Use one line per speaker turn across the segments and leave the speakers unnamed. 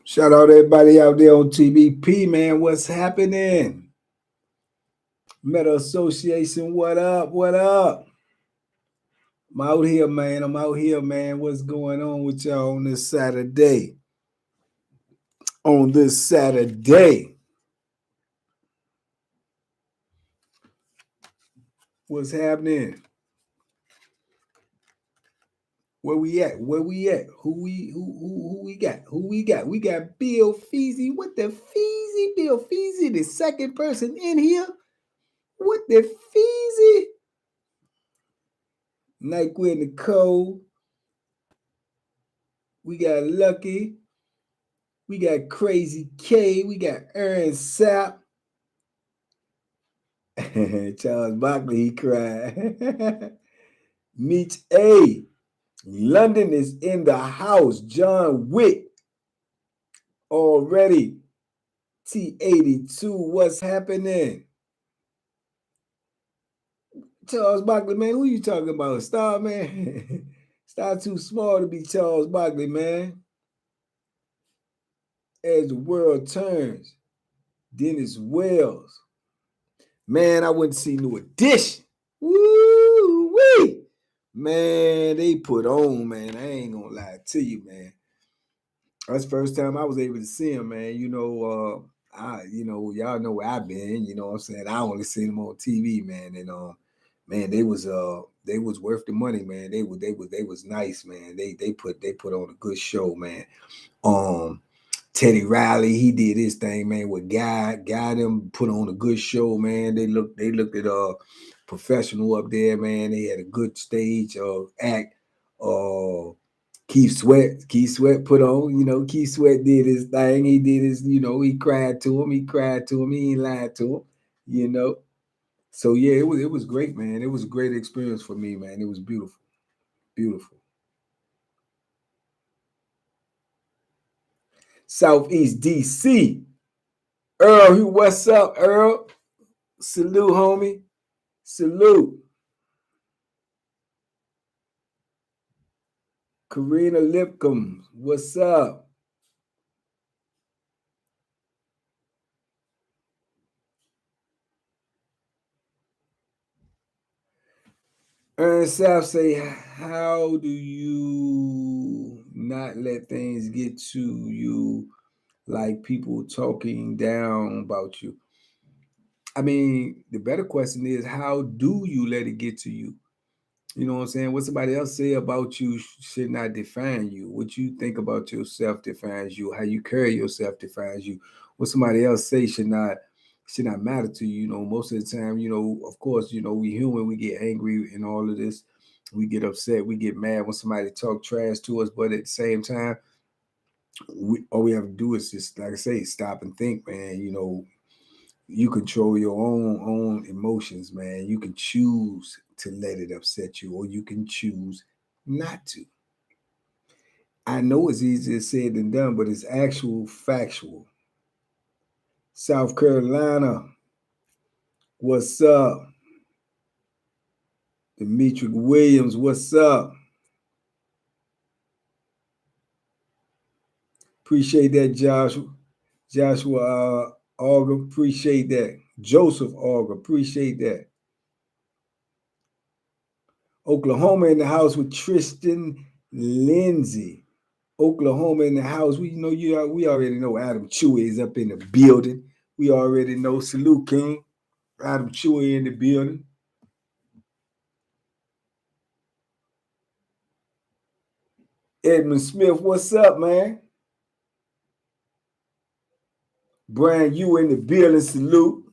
Shout out everybody out there on TBP, man. What's happening? Metal Association, what up? What up? I'm out here, man. I'm out here, man. What's going on with y'all on this Saturday? On this Saturday. What's happening? Where we at? Where we at? Who we got? Who we got? We got Bill Feezy. What the Feezy? Bill Feezy, the second person in here. What the Feezy? Nyquil Nicole. We got Lucky. We got Crazy K. We got Aaron Sapp. Charles Barkley, he cried. Meech A. London is in the house. John Wick. Already. T82. What's happening? Charles Barkley, man. Who you talking about? Star, man? Star too small to be Charles Barkley, man. As the world turns. Dennis Wells. Man, I went to see New Edition. Woo-wee. Man, they put on, man. I ain't gonna lie to you, man. That's the first time I was able to see him, man. Y'all know where I've been, you know what I'm saying? I only seen them on TV, man. And man, they was worth the money, man. They was nice, man. They put on a good show, man. Teddy Riley, he did his thing, man, with Guy them put on a good show, man. They looked at professional up there, man. They had a good stage act. Keith Sweat put on, Keith Sweat did his thing. He did his, he cried to him. He ain't lied to him. So yeah, it was great, man. It was a great experience for me, man. It was beautiful. Beautiful. Southeast DC. Earl, what's up, Earl? Salute, homie. Salute. Karina Lipcomb, what's up? Ernst South say, how do you not let things get to you like people talking down about you? I mean, the better question is, how do you let it get to you? You know what I'm saying? What somebody else say about you should not define you. What you think about yourself defines you. How you carry yourself defines you. What somebody else say should not matter to you. Most of the time, of course, we human, we get angry and all of this. We get upset, we get mad when somebody talk trash to us, but at the same time, all we have to do is just, like I say, stop and think, man. You control your own emotions, man. You can choose to let it upset you, or you can choose not to. I know it's easier said than done, but it's actual factual. South Carolina, what's up? Demetric Williams, what's up? Appreciate that, Joshua. Joshua Auger, appreciate that. Joseph Auger, appreciate that. Oklahoma in the house with Tristan Lindsay. Oklahoma in the house. We already know Adam Chewy is up in the building. We already know Salute King. Adam Chewy in the building. Edmund Smith, what's up, man? Brian, you in the building. Salute.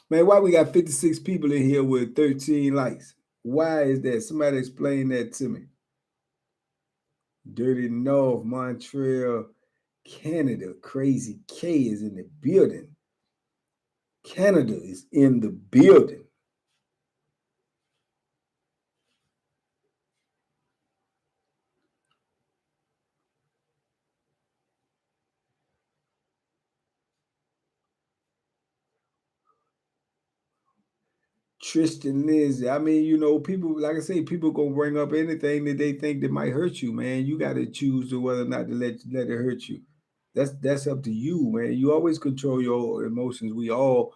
Man, why we got 56 people in here with 13 likes? Why is that? Somebody explain that to me. Dirty North, Montreal, Canada. Crazy K is in the building. Canada is in the building. Tristan Lindsay. I mean, you know, people, like I say, people gonna bring up anything that they think that might hurt you, man. You got to choose to whether or not to let it hurt you. That's up to you, man. You always control your emotions. We all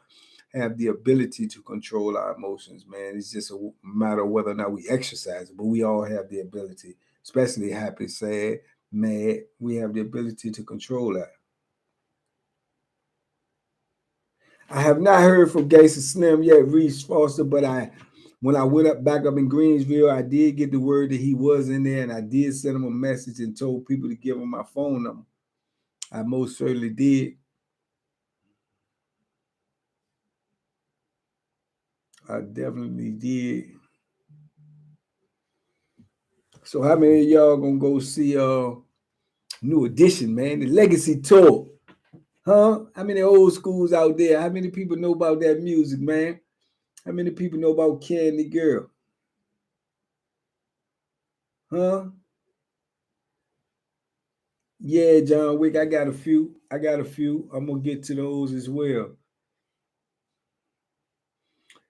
have the ability to control our emotions, man. It's just a matter of whether or not we exercise it, but we all have the ability, especially happy, sad, mad. We have the ability to control that. I have not heard from Gangsta Slim yet, Reese Foster, but when I went back up in Greensville, I did get the word that he was in there, and I did send him a message and told people to give him my phone number. I most certainly did. I definitely did. So how many of y'all gonna go see New Edition, man? The Legacy Tour. Huh? How many old schools out there? How many people know about that music, man? How many people know about Candy Girl? Huh? Yeah, John Wick. I got a few. I'm gonna get to those as well.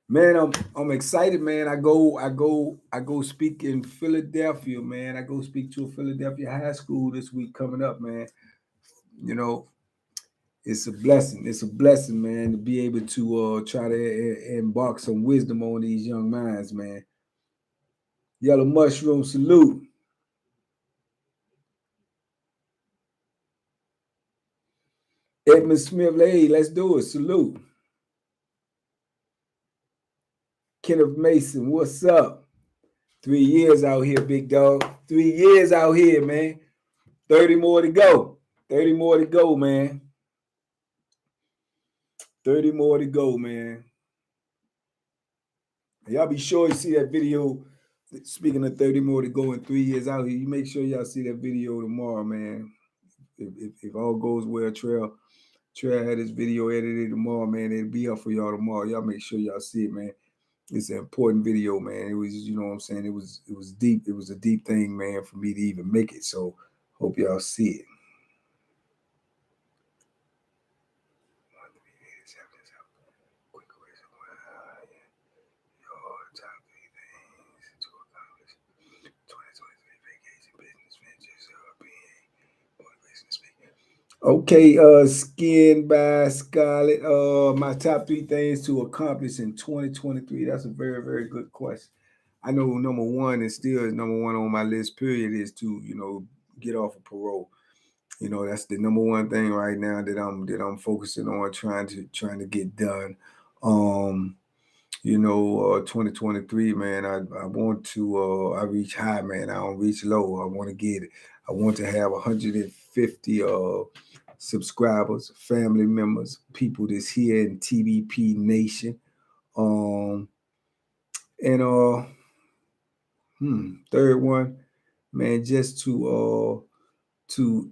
Man, I'm excited, man. I go speak in Philadelphia, man. I go speak to a Philadelphia high school this week coming up, man. You know, it's a blessing. It's a blessing, man, to be able to try to embark some wisdom on these young minds, man. Yellow Mushroom, salute. Edmund Smith, hey, let's do it. Salute. Kenneth Mason, what's up? 3 years out here, big dog. 3 years out here, man. 30 more to go. 30 more to go, man. 30 more to go, man. Y'all be sure you see that video. Speaking of 30 more to go and 3 years out here, you make sure y'all see that video tomorrow, man. If all goes well, Trail had this video edited tomorrow, man. It'll be up for y'all tomorrow. Y'all make sure y'all see it, man. It's an important video, man. It was, you know what I'm saying? It was deep. It was a deep thing, man, for me to even make it. So hope y'all see it. Okay, Skin by Scarlett. My top 3 things to accomplish in 2023. That's a very, very good question. I know number one and still is number one on my list, period, is to, you know, get off of parole. You know, that's the number one thing right now that I'm focusing on trying to get done. You know, 2023, man, I want to I reach high, man. I don't reach low. I want to get it. I want to have 150 subscribers, family members, people that's here in TBP Nation. And third one, man, just to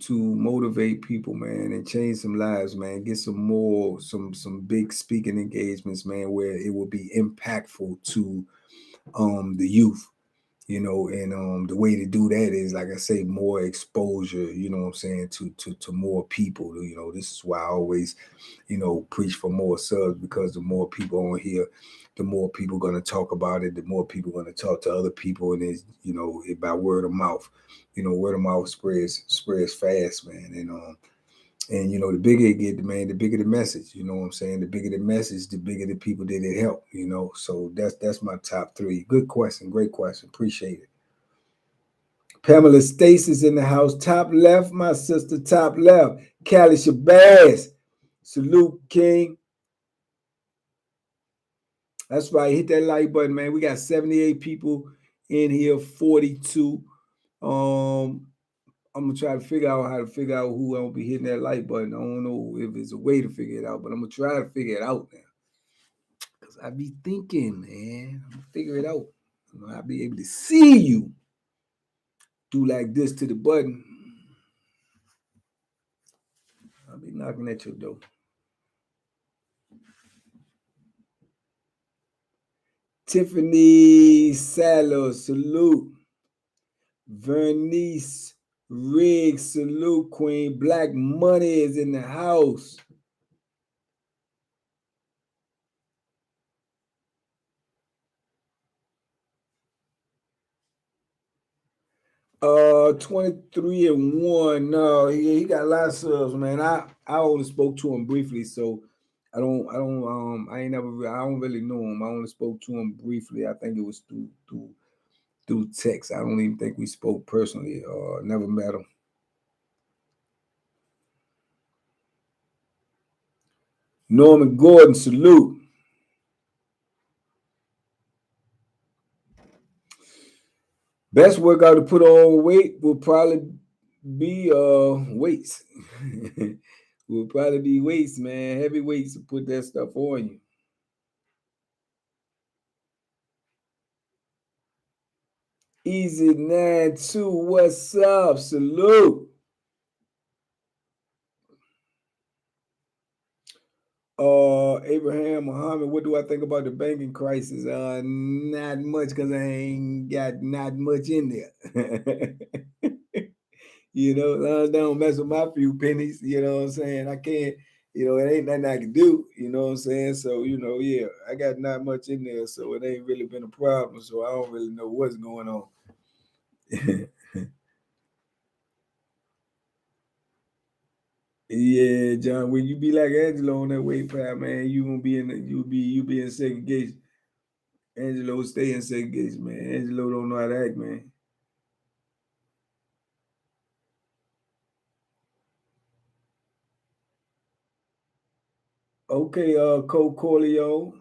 motivate people, man, and change some lives, man. Get some big speaking engagements, man, where it will be impactful to the youth. You know, and the way to do that is, like I say, more exposure, you know what I'm saying, to more people. You know, this is why I always, you know, preach for more subs, because the more people on here, the more people going to talk about it, the more people going to talk to other people, and it's, you know, by word of mouth. You know, word of mouth spreads fast, man. And you know, the bigger it get, man, the bigger the message. You know what I'm saying? The bigger the message, the bigger the people that it help. You know, so that's my top 3. Good question, great question. Appreciate it. Pamela Stacy's in the house. Top left, my sister. Top left. Callie Shabazz. Salute, King. That's right. Hit that like button, man. We got 78 people in here. 42. I'm gonna try to figure out how to figure out who I'm gonna be hitting that like button. I don't know if there's a way to figure it out, but I'm gonna try to figure it out now. Cause I be thinking, man, I'm gonna figure it out. I'll be able to see you. Do like this to the button. I'll be knocking at your door. Tiffany Salos, salute. Vernice Riggs, salute, Queen. Black Money is in the house. 23-1. No, he got a lot of subs, man. I only spoke to him briefly, so I don't really know him. I only spoke to him briefly. I think it was through text. I don't even think we spoke personally. Never met him. Norman Gordon, salute. Best workout to put on weight will probably be weights. Will probably be weights, man. Heavy weights to put that stuff on you. Easy 92, what's up? Salute. Abraham Muhammad, what do I think about the banking crisis? Not much, because I ain't got not much in there. You know, don't mess with my few pennies. You know what I'm saying? I can't. You know, it ain't nothing I can do. You know what I'm saying? So, you know, yeah, I got not much in there, so it ain't really been a problem. So I don't really know what's going on. Yeah, John, when you be like Angelo on that weight pad, man, you won't be in you be in segregation. Angelo stay in segregation, man. Angelo don't know how to act, man. Okay, Coach Corleo.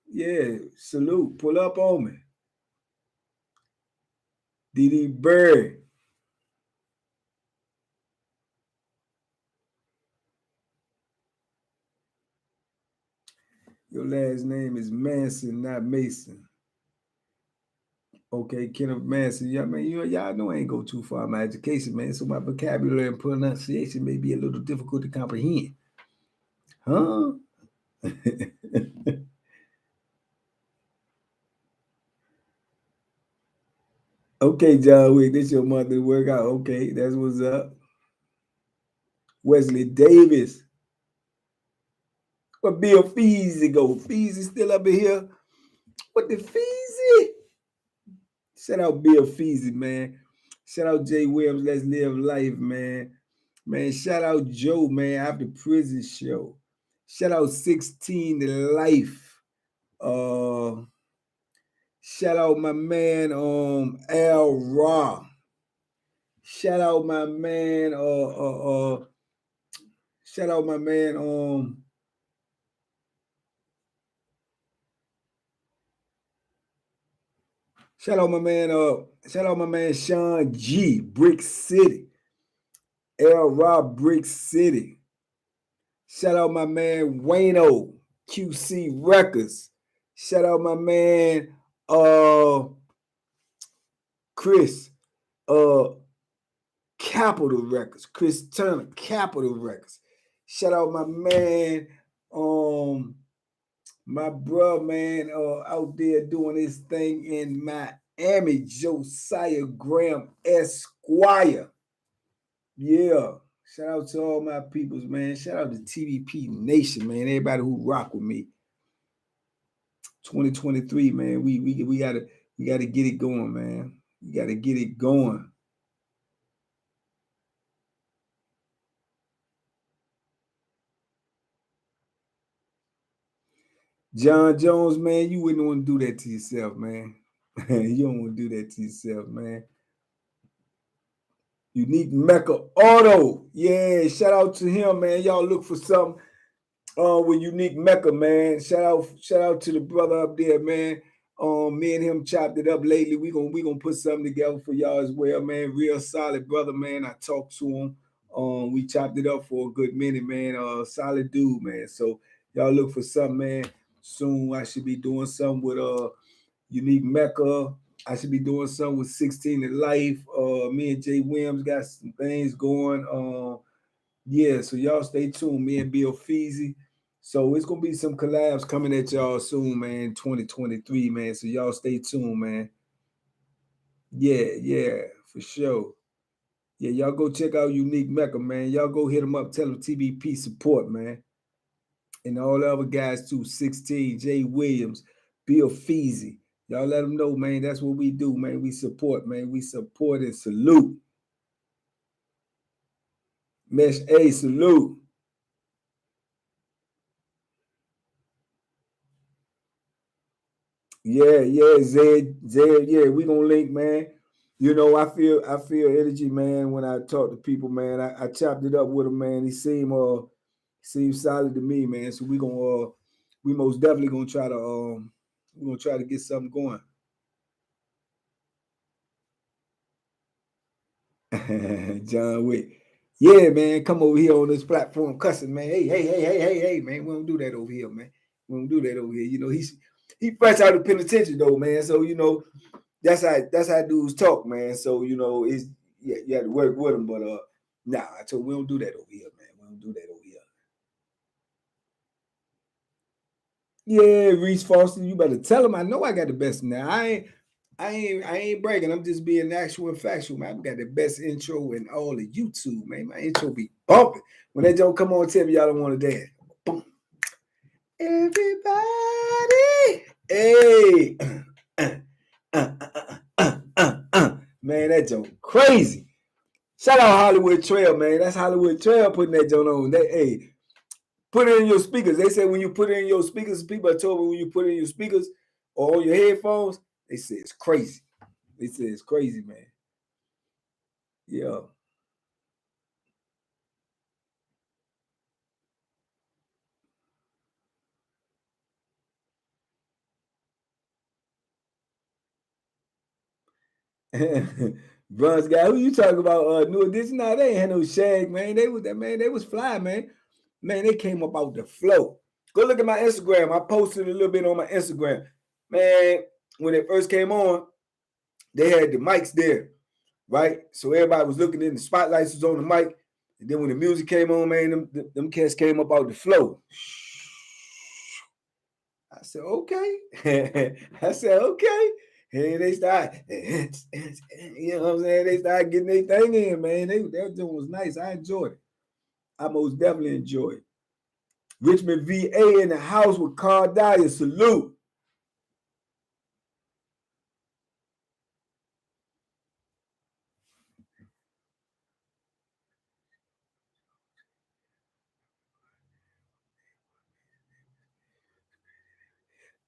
Yeah, salute. Pull up on me. DD Bird. Your last name is Manson, not Mason. Okay, Kenneth Manson. Yeah, man, y'all know I ain't go too far in my education, man. So my vocabulary and pronunciation may be a little difficult to comprehend. Huh? Okay, John Wick, this your monthly workout. Okay, that's what's up. Wesley Davis. What Bill Feezy go? Feezy still up in here? What the Feezy? Shout out Bill Feezy, man. Shout out Jay Williams. Let's live life, man. Man, shout out Joe, man, after prison show. Shout out 16 to life. Shout out my man Al Ra. Shout out my man shout out my man shout out my man Sean G, Brick City. L Rob Brick City. Shout out my man Wayno, QC Records. Shout out my man Chris Capital Records. Chris Turner, Capital Records. Shout out my man my bro, man, out there doing his thing in Miami, Josiah Graham Esquire. Yeah. Shout out to all my peoples, man. Shout out to TVP Nation, man. Everybody who rock with me. 2023, man. We gotta get it going, man. We gotta get it going. John Jones, man, you wouldn't want to do that to yourself, man. You don't want to do that to yourself, man. Unique Mecca Auto. Yeah, shout out to him, man. Y'all look for something with Unique Mecca, man. Shout out to the brother up there, man. Me and him chopped it up lately. We gonna put something together for y'all as well, man. Real solid brother, man. I talked to him. We chopped it up for a good minute, man. Solid dude, man. So y'all look for something, man. Soon I should be doing something with Unique Mecca. I should be doing something with 16 to Life. Me and Jay Williams got some things going. Yeah, so y'all stay tuned. Me and Bill Feezy. So it's gonna be some collabs coming at y'all soon, man. 2023, man. So y'all stay tuned, man. Yeah, for sure. Yeah, y'all go check out Unique Mecca, man. Y'all go hit them up. Tell them TBP support, man. And all the other guys too. 16, Jay Williams, Bill Feezy. Y'all let them know, man. That's what we do, man. We support, man. We support and salute. Mesh A, salute. Yeah, Zed, yeah, we gonna link, man. You know, I feel energy, man, when I talk to people, man. I chopped it up with him, man. He seemed solid to me, man. So we most definitely gonna try to get something going. John Wick. Yeah, man, come over here on this platform cussing, man. Hey, man. We don't do that over here, man. We don't do that over here. You know, he fresh out of the penitentiary though, man. So, you know, that's how dudes talk, man. So, you know, it's yeah, you have to work with them, but nah, I told we don't do that over here, man. We don't do that over here. Yeah, Reese Foster, you better tell him I know I got the best now. I ain't bragging. I'm just being actual and factual, man. I got the best intro in all of YouTube, man. My intro be bumping. When that joke come on, tell me y'all don't want to dance. Boom. Everybody, hey, man, that joke crazy. Shout out Hollywood Trail, man. That's Hollywood Trail putting that joke on. Hey, put it in your speakers. They say when you put it in your speakers, people are told me when you put it in your speakers or on your headphones, they say it's crazy. They say it's crazy, man. Yeah. Bronze guy, who you talking about? New Edition? Nah, they ain't had no shag, man. They was fly, man. Man, they came up out the flow. Go look at my Instagram. I posted a little bit on my Instagram. Man, when it first came on, they had the mics there, right? So everybody was looking in, the spotlights was on the mic. And then when the music came on, man, them cats came up out the flow. I said, okay. I said, okay. And they start, you know what I'm saying? They started getting their thing in, man. That joint was nice. I enjoyed it. I most definitely enjoyed it. Richmond VA in the house with Carl Dyer. Salute.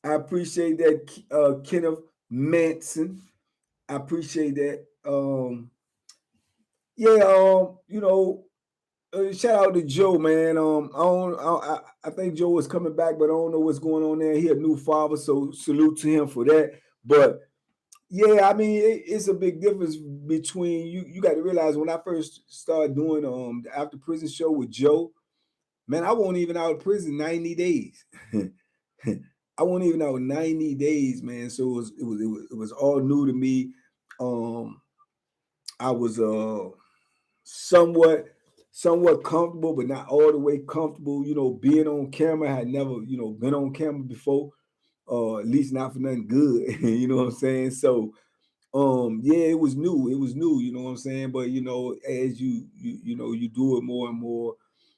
I appreciate that, Kenneth Manson. I appreciate that. Yeah, you know, shout out to Joe, man. I think Joe is coming back, but I don't know what's going on there. He a new father, so salute to him for that. But yeah, I mean, it's a big difference between you. You got to realize when I first started doing the after prison show with Joe, man, I wasn't even out of prison 90 days. I wasn't even out 90 days, man. So it was all new to me. I was somewhat comfortable, but not all the way comfortable. You know, being on camera, I had never, been on camera before, at least not for nothing good. You know what I'm saying? So yeah, it was new. It was new, you know what I'm saying? But as you do it more and more,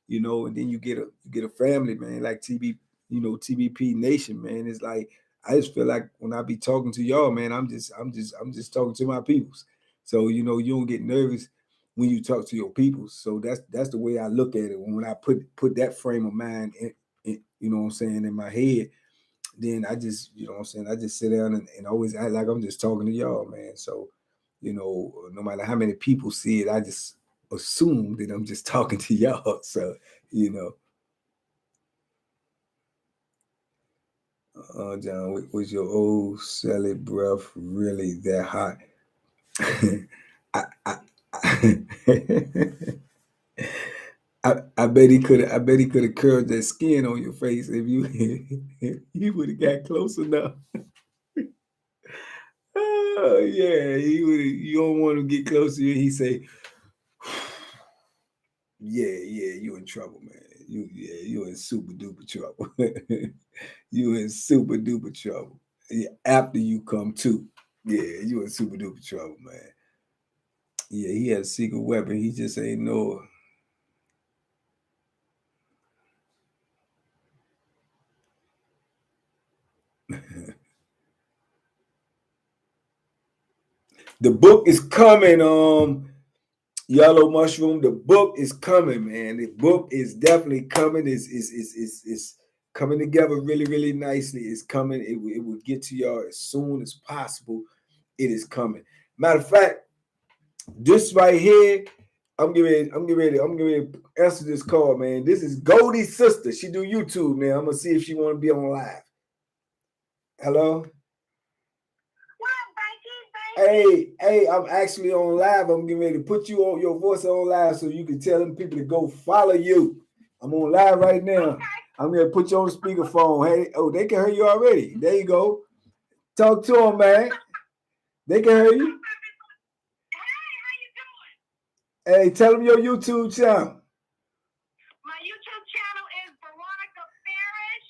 and then you get a family, man, like TBP Nation, man. It's like I just feel like when I be talking to y'all, man, I'm just talking to my peoples. So you don't get nervous when you talk to your peoples. So that's the way I look at it. When I put that frame of mind in what I'm saying, in my head, then I just, what I'm saying, I just sit down and always act like I'm just talking to y'all, man. So, no matter how many people see it, I just assume that I'm just talking to y'all. So, you know, John, was your old Sally breath really that hot? I, I bet he could. I bet he could have curved that skin on your face if you if you would have got close enough. Oh yeah, he would. You don't want to get close to you. He say, "Yeah, you in trouble, man. You in super duper trouble. You in super duper trouble. Yeah, after you come to, yeah, you in super duper trouble, man. Yeah, he had a secret weapon. He just ain't know." The book is coming. Yellow Mushroom. The book is coming, man. The book is definitely coming. It's coming together really nicely. It's coming. It will get to y'all as soon as possible. It is coming. Matter of fact, this right here, I'm getting ready to answer this call, man. This is Goldie's sister. She do YouTube, man. I'm gonna see if she want to be on live. Hello. Hey, I'm actually on live. I'm getting ready to put you on your voice on live so you can tell them people to go follow you. I'm on live right now. Okay. I'm gonna put you on the speakerphone. Hey, oh, they can hear you already. There you go. Talk to them, man. They can hear you. Hey, tell them your YouTube channel.
My YouTube channel is Veronica Farish.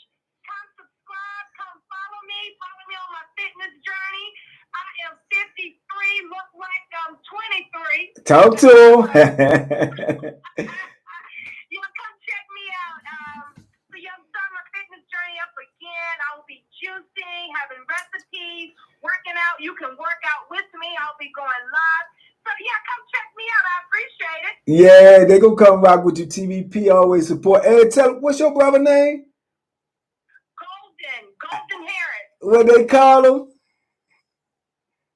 Come subscribe. Come follow me. Follow me on my fitness journey. I am 53. Look like I'm 23.
Talk to them.
You want to come check me out. So I'm starting my fitness journey up again. I will be juicing, having recipes, working out. You can work out with me. I'll be going live. So yeah, come check me out. I appreciate it.
Yeah, they gonna come rock with you. TVP always support. Hey, tell what's your brother name?
Golden Harris.
What they call him?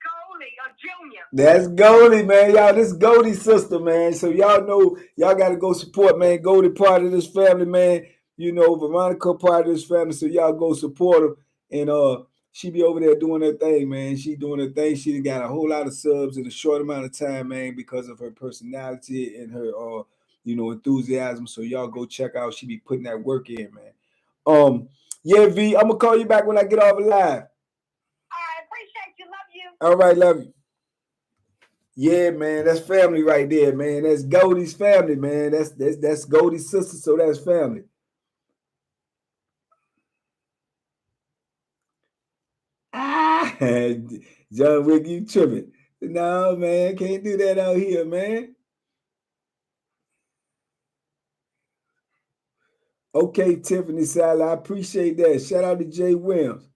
Goldie, a junior.
That's Goldie, man. Y'all, this Goldie's sister, man. So y'all know y'all gotta go support, man. Goldie part of this family, man. You know, Veronica part of this family. So y'all go support her. And she be over there doing her thing, man. She doing her thing. She got a whole lot of subs in a short amount of time, man, because of her personality and her enthusiasm. So y'all go check out. She be putting that work in, man. Yeah, V, I'm gonna call you back when I get off live.
I appreciate you. Love you.
All right, love you. Yeah, man, that's family right there, man. That's Goldie's family, man. That's Goldie's sister, so that's family. John Wick, you tripping. No, man, can't do that out here, man. Okay, Tiffany Sally, I appreciate that. Shout out to Jay Williams.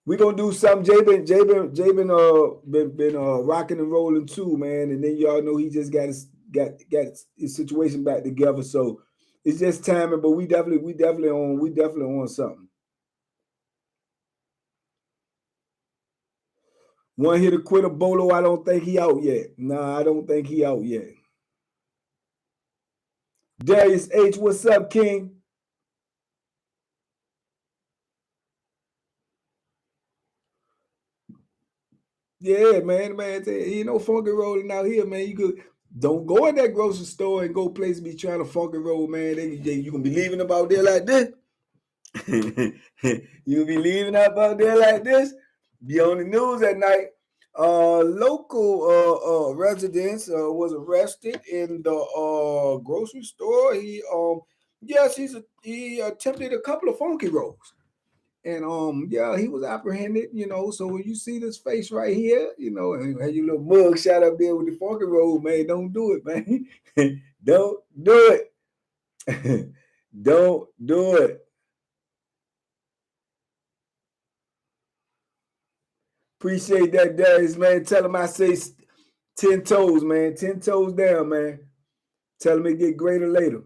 We gonna do something. Jay been rocking and rolling too, man. And then y'all know he just got his situation back together. So it's just timing, but we definitely on something. One hit a quitter, Bolo. I don't think he out yet. Nah, I don't think he out yet. Darius H, what's up, King? Yeah, man, he ain't no funky rolling out here, man. You could don't go in that grocery store and go place be trying to funky roll, man. You gonna be leaving them out there like this? You be leaving out there like this? Be on the news at night. Local residents was arrested in the grocery store. He attempted a couple of funky rolls. And he was apprehended, So when you see this face right here, and have your little mug shot up there with the funky roll, man, don't do it, man. Don't do it. Don't do it. Appreciate that, Darius, man. Tell him I say 10 toes, man. 10 toes down, man. Tell him it get greater later.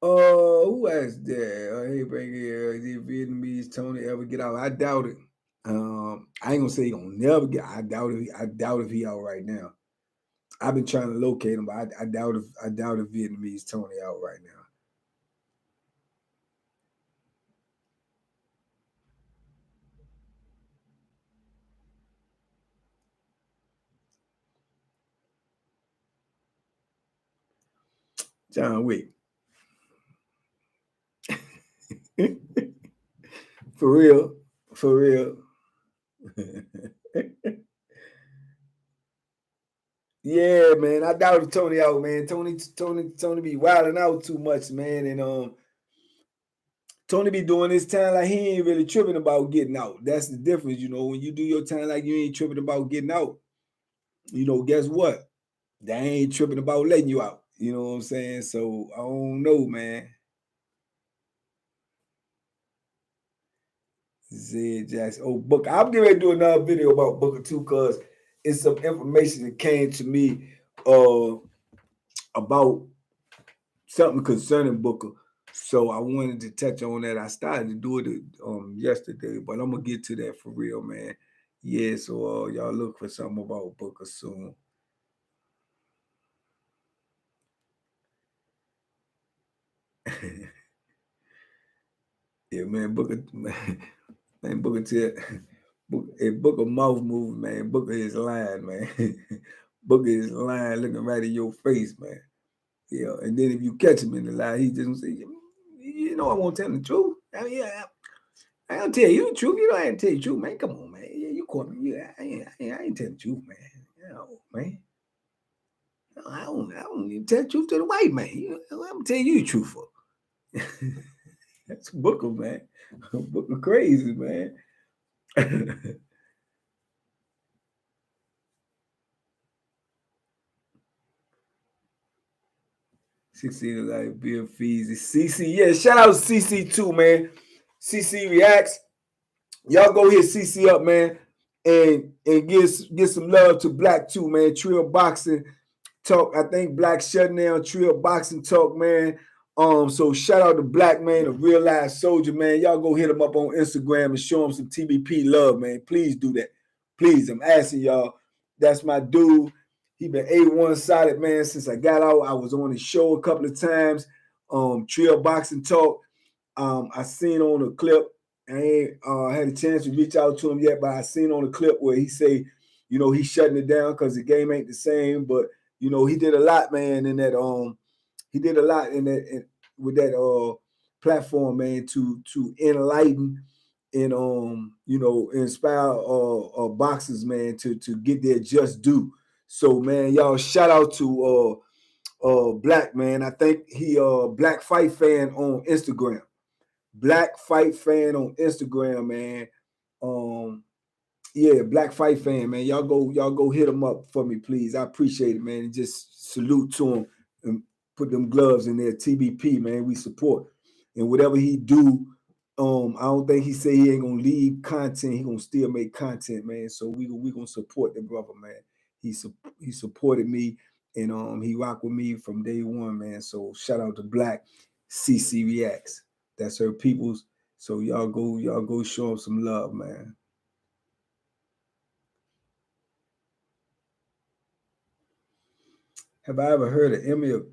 Who asked that? Hey, bring here. Did Vietnamese Tony ever get out? I doubt it. I ain't gonna say he gonna never get. I doubt if he out right now. I've been trying to locate him, but I doubt if Vietnamese Tony out right now. John Wick. For real. For real. Yeah, man. I doubt Tony out, man. Tony be wilding out too much, man. And Tony be doing his time like he ain't really tripping about getting out. That's the difference, you know. When you do your time like you ain't tripping about getting out, you know, guess what? They ain't tripping about letting you out. You know what I'm saying? So I don't know, man. Zed Jackson. Oh, Booker. I'm getting ready to do another video about Booker too, because it's some information that came to me about something concerning Booker. So I wanted to touch on that. I started to do it yesterday, but I'm gonna get to that for real, man. Yeah, so y'all look for something about Booker soon. Yeah, man, Booker, man, Booker tell, if Booker mouth move, man, Booker is lying, man. Booker is lying, looking right in your face, man. Yeah, and then if you catch him in the lie, he just gonna say, you know, I won't tell the truth. I mean, yeah, I don't tell you the truth. You know, I ain't tell you the truth, man. Come on, man. Yeah, you caught me. Yeah, I ain't telling the truth, man. You know, man. I don't even tell the truth to the white man. You know, I'm telling you the truth for. That's Booker, man. Booker crazy, man. 16 like Bill Feezy. CC, yeah, shout out to CC too, man. CC reacts. Y'all go hit CC up, man, and get some love to Black too, man. Trill Boxing Talk. I think Black shutting down Trill Boxing Talk, man. So shout out to Black, man, a real life soldier, man. Y'all go hit him up on Instagram and show him some TBP love, man. Please do that. Please, I'm asking y'all. That's my dude. He been A1 solid, man, since I got out. I was on his show a couple of times. Trill Boxing Talk. I seen on a clip. I ain't had a chance to reach out to him yet, but I seen on a clip where he say, you know, he's shutting it down because the game ain't the same. But you know, he did a lot, man, in that he did a lot in that with that platform, man, to enlighten and you know, inspire boxers, man, to get their just due. So man, y'all shout out to Black, man. I think he Black Fight Fan on Instagram. Black Fight Fan on Instagram, man. Yeah, Black Fight Fan, man. Y'all go hit him up for me, please. I appreciate it, man. And just salute to him and put them gloves in there. TBP, man. We support. And whatever he do, I don't think he say he ain't gonna leave content. He gonna still make content, man. So we gonna support the brother, man. He supported me and he rocked with me from day one, man. So shout out to Black. CC Reacts. That's her people's. So y'all go show him some love, man. Have I ever heard of Emil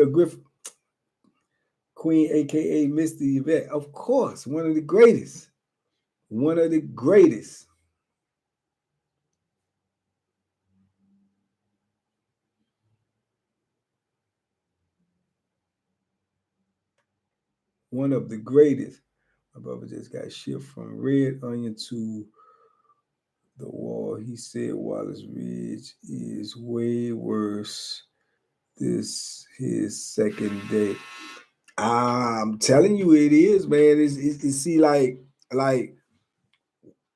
Griffith, Queen, aka Misty Yvette? Of course, one of the greatest. One of the greatest. One of the greatest. My brother just got shipped from Red Onion to the wall. He said Wallace Ridge is way worse. This his second day. I'm telling you, it is, man. It's see, like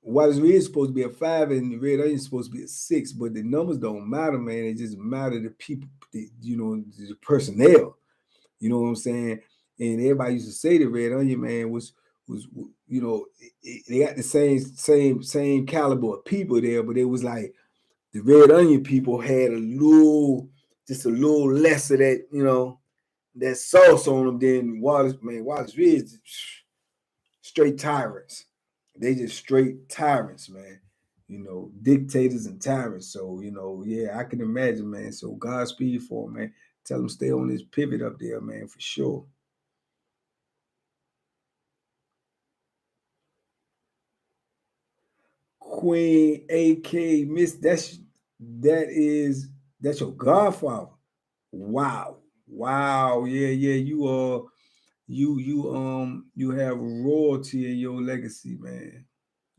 Wallace Ridge is supposed to be a 5 and Red Onion is supposed to be a 6, but the numbers don't matter, man. It just matter the people, you know, the personnel. You know what I'm saying? And everybody used to say the Red Onion, man, was you know, they got the same caliber of people there, but it was like the Red Onion people had just a little less of that, you know, that sauce on them than Wallace. Man, Wallace Ridge, straight tyrants. They just straight tyrants, man. You know, dictators and tyrants. So, you know, yeah, I can imagine, man. So Godspeed for him, man. Tell him stay on this pivot up there, man, for sure. Queen AK Miss, that's your godfather. Wow. Wow. Yeah, yeah. You have royalty in your legacy, man.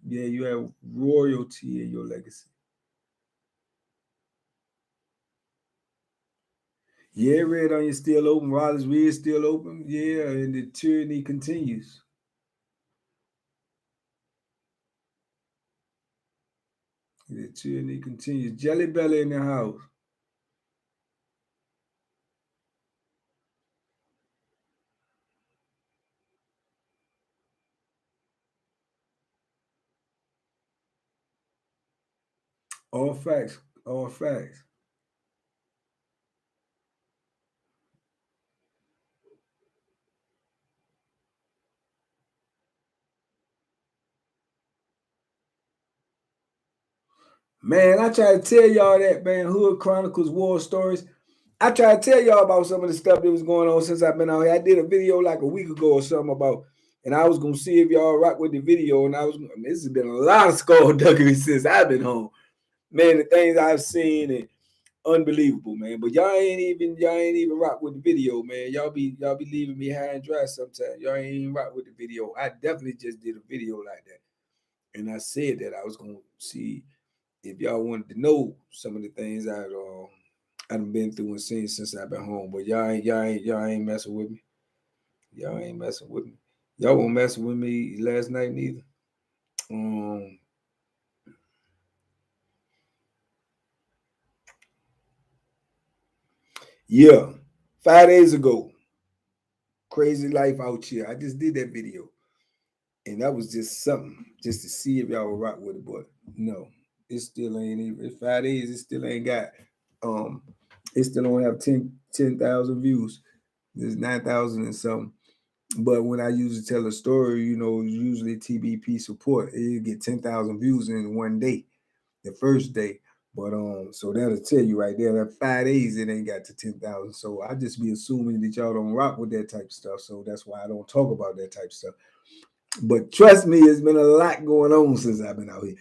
Yeah, you have royalty in your legacy. Yeah, Red Onion still open. Riley's Red still open. Yeah, and the tyranny continues. The tyranny continues. Jelly Belly in the house. All facts. All facts. Man, I try to tell y'all that, man. Hood Chronicles, War Stories. I try to tell y'all about some of the stuff that was going on since I've been out here. I did a video like a week ago or something about, and I was gonna see if y'all rock with the video. And this has been a lot of skullduggery since I've been home. Man, the things I've seen and unbelievable, man. But y'all ain't even rock with the video, man. Y'all be leaving me high and dry sometimes. Y'all ain't even rock with the video. I definitely just did a video like that, and I said that I was gonna see if y'all wanted to know some of the things I've been through and seen since I've been home. But y'all ain't messing with me. Y'all ain't messing with me. Y'all won't messing with me last night neither. Yeah, 5 days ago, crazy life out here. I just did that video, and that was just something just to see if y'all will rock with it. But no, it still ain't even. It's 5 days. It still ain't got. Um, it still don't have 10,000 views. There's 9,000 and something. But when I usually tell a story, usually TBP support, it get 10,000 views in one day, the first day. But so that'll tell you right there that 5 days it ain't got to 10,000. So I just be assuming that y'all don't rock with that type of stuff. So that's why I don't talk about that type of stuff. But trust me, it's been a lot going on since I've been out here.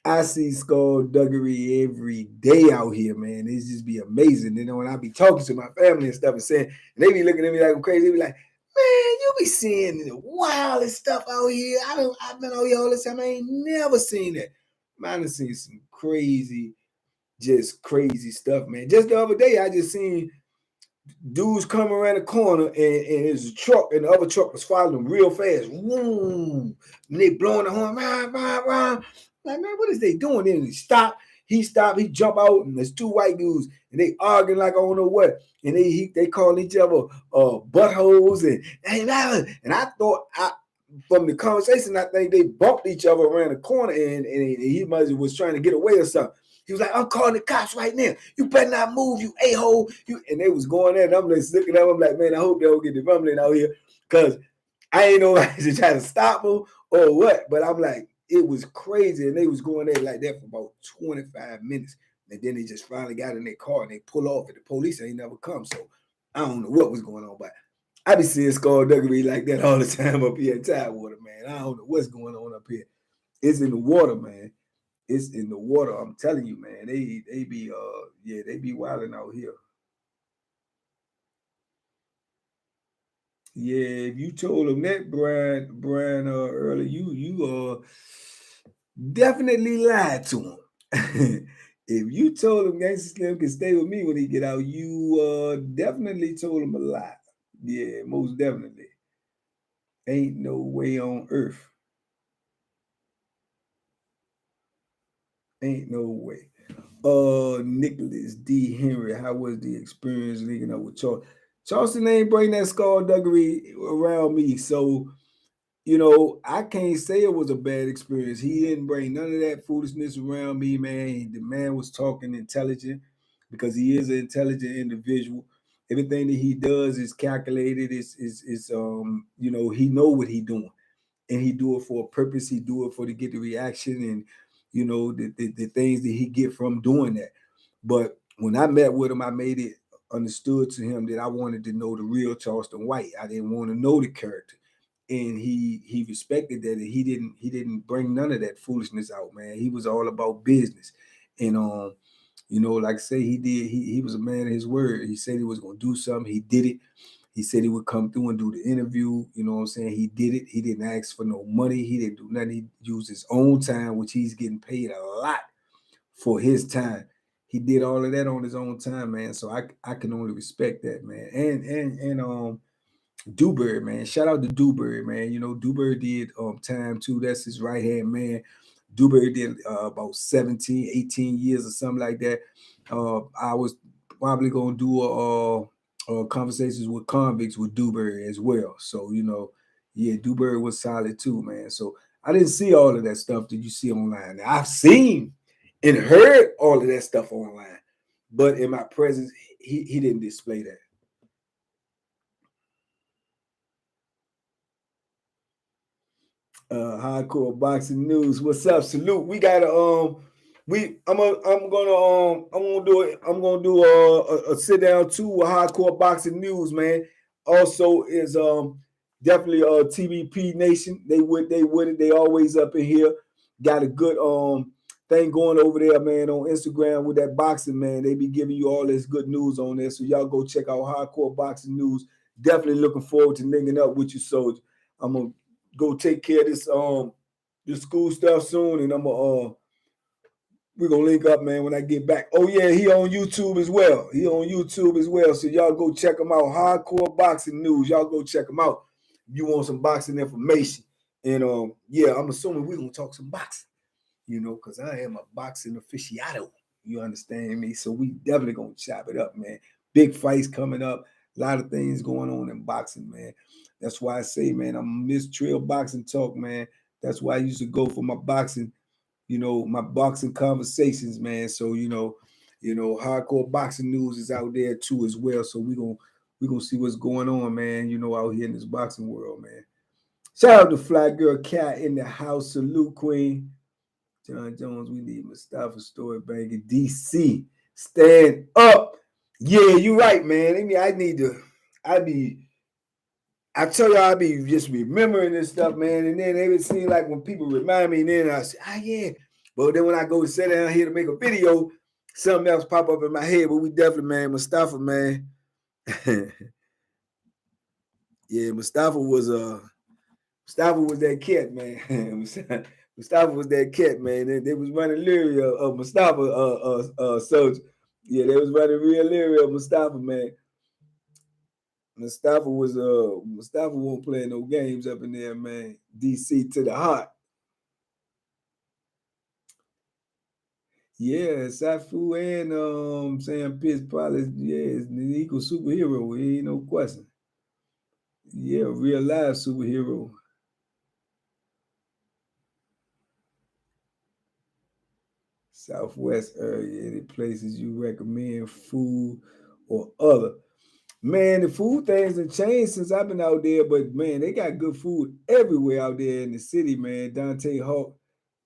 I see skullduggery every day out here, man. It just be amazing. When I be talking to my family and stuff and saying, and they be looking at me like I'm crazy, they be like, man, you be seeing the wildest stuff out here. I've been out here all this time. I ain't never seen that. Man, I've seen some crazy, just crazy stuff, man. Just the other day, I just seen dudes come around the corner and there's a truck and the other truck was following them real fast. Woo! And they blowing the horn, rah, rah, rah. Like, man, what is they doing? Then he stopped, he jump out, and there's two white dudes, and they arguing like I don't know what. And they call each other buttholes and I thought from the conversation, I think they bumped each other around the corner and he must was trying to get away or something. He was like, I'm calling the cops right now. You better not move, you a-hole. And they was going there, and I'm just looking at them. I'm like, man, I hope they don't get the rumbling out here because I ain't know if to try to stop them or what. But I'm like, it was crazy. And they was going there like that for about 25 minutes. And then they just finally got in their car and they pull off and the police ain't never come. So I don't know what was going on, but I be seeing skullduggery like that all the time up here in Tidewater, man. I don't know what's going on up here. It's in the water, man. It's in the water. I'm telling you, man. They be wilding out here. Yeah, if you told them that, Brian, earlier, you definitely lied to him. If you told him Gangsta Slim can stay with me when he get out, you definitely told him a lie. Yeah, most definitely. Ain't no way on earth. Ain't no way. Nicholas D. Henry, how was the experience linking up with Charleston? Charleston ain't bring that skullduggery around me, so I can't say it was a bad experience. He didn't bring none of that foolishness around me, man. The man was talking intelligent because he is an intelligent individual. Everything that he does is calculated. He know what he doing, and he do it for a purpose. He do it for to get the reaction and the things that he get from doing that. But when I met with him, I made it understood to him that I wanted to know the real Charleston White. I didn't want to know the character, and he respected that. And he didn't bring none of that foolishness out, man. He was all about business, and like I say, he did. He was a man of his word. He said he was gonna do something. He did it. He said he would come through and do the interview. You know what I'm saying? He did it. He didn't ask for no money. He didn't do nothing. He used his own time, which he's getting paid a lot for his time. he did all of that on his own time, man. So I can only respect that, man. And Dewberry, man. Shout out to Dewberry, man. You know, Dewberry did time too. That's his right hand man. Dewberry did about 17, 18 years or something like that. I was probably gonna do conversations with convicts with Dewberry as well. So, you know, yeah, Dewberry was solid too, man. So I didn't see all of that stuff that you see online. Now, I've seen and heard all of that stuff online, but in my presence, he didn't display that. Hardcore boxing news. What's up? Salute. We got a I'm gonna do a sit down too with hardcore boxing news, man. Also is definitely TBP Nation. They with it. They always up in here. Got a good thing going over there, man, on Instagram with that boxing, man. They be giving you all this good news on there. So y'all go check out hardcore boxing news. Definitely looking forward to linking up with you, soldier. I'm gonna go take care of this school stuff soon, and we're gonna link up, man, when I get back. Oh yeah, he on YouTube as well. So y'all go check him out. Hardcore boxing news. Y'all go check him out if you want some boxing information. And yeah, I'm assuming we're gonna talk some boxing, you know, because I am a boxing aficionado. You understand me? So we definitely gonna chop it up, man. Big fights coming up. A lot of things going on in boxing, man. That's why I say, man, I'm Miss Trail Boxing Talk, man. That's why I used to go for my boxing, you know, my boxing conversations, man. So, you know, hardcore boxing news is out there too as well. So we gonna see what's going on, man, you know, out here in this boxing world, man. Shout out to Fly Girl Cat in the house. Salute, Queen. John Jones, we need Mustafa Story Bank DC. Stand up. Yeah, you're right, man. I mean, I tell y'all, I be just remembering this stuff, man. And then it seems like when people remind me, and then I say, yeah. But then when I go to sit down here to make a video, something else pop up in my head. But we definitely, man, Mustafa, man. Yeah, Mustafa was that cat, man. Mustafa was that cat, man. They was running leery of Mustafa, soldier. Yeah, they was running real leery of Mustafa, man. Mustafa won't play no games up in there, man. DC to the heart. Yeah, Safu and Sam Pitts probably is an equal superhero. Ain't no question. Yeah, real life superhero. Southwest area, any places you recommend, food or other. Man, the food things have changed since I've been out there, but man, they got good food everywhere out there in the city, man. Dante Hawk,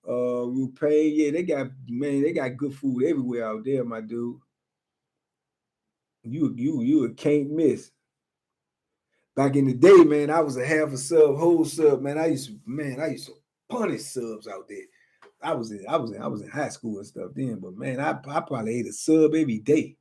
Rupain, yeah, they got good food everywhere out there, my dude. You can't miss. Back in the day, man, I was a half a sub, whole sub, man. I used to punish subs out there. I was in high school and stuff then, but man, I probably ate a sub every day.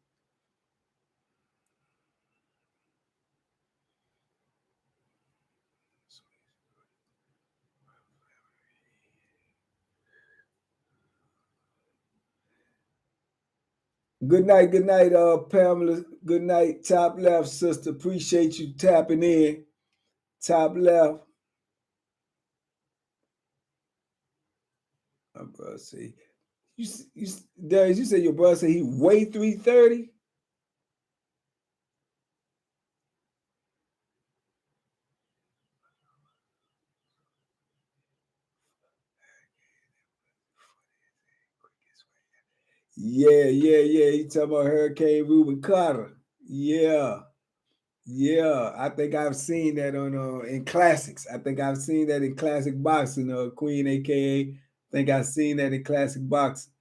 Good night, Pamela. Good night, top left, sister. Appreciate you tapping in. Top left. My brother say, Darius, you said your brother said he weigh 330? Yeah. He talking about Hurricane Reuben Carter. Yeah. I think I've seen that on in classics. I think I've seen that in classic boxing. Queen, aka, I think I've seen that in classic boxing.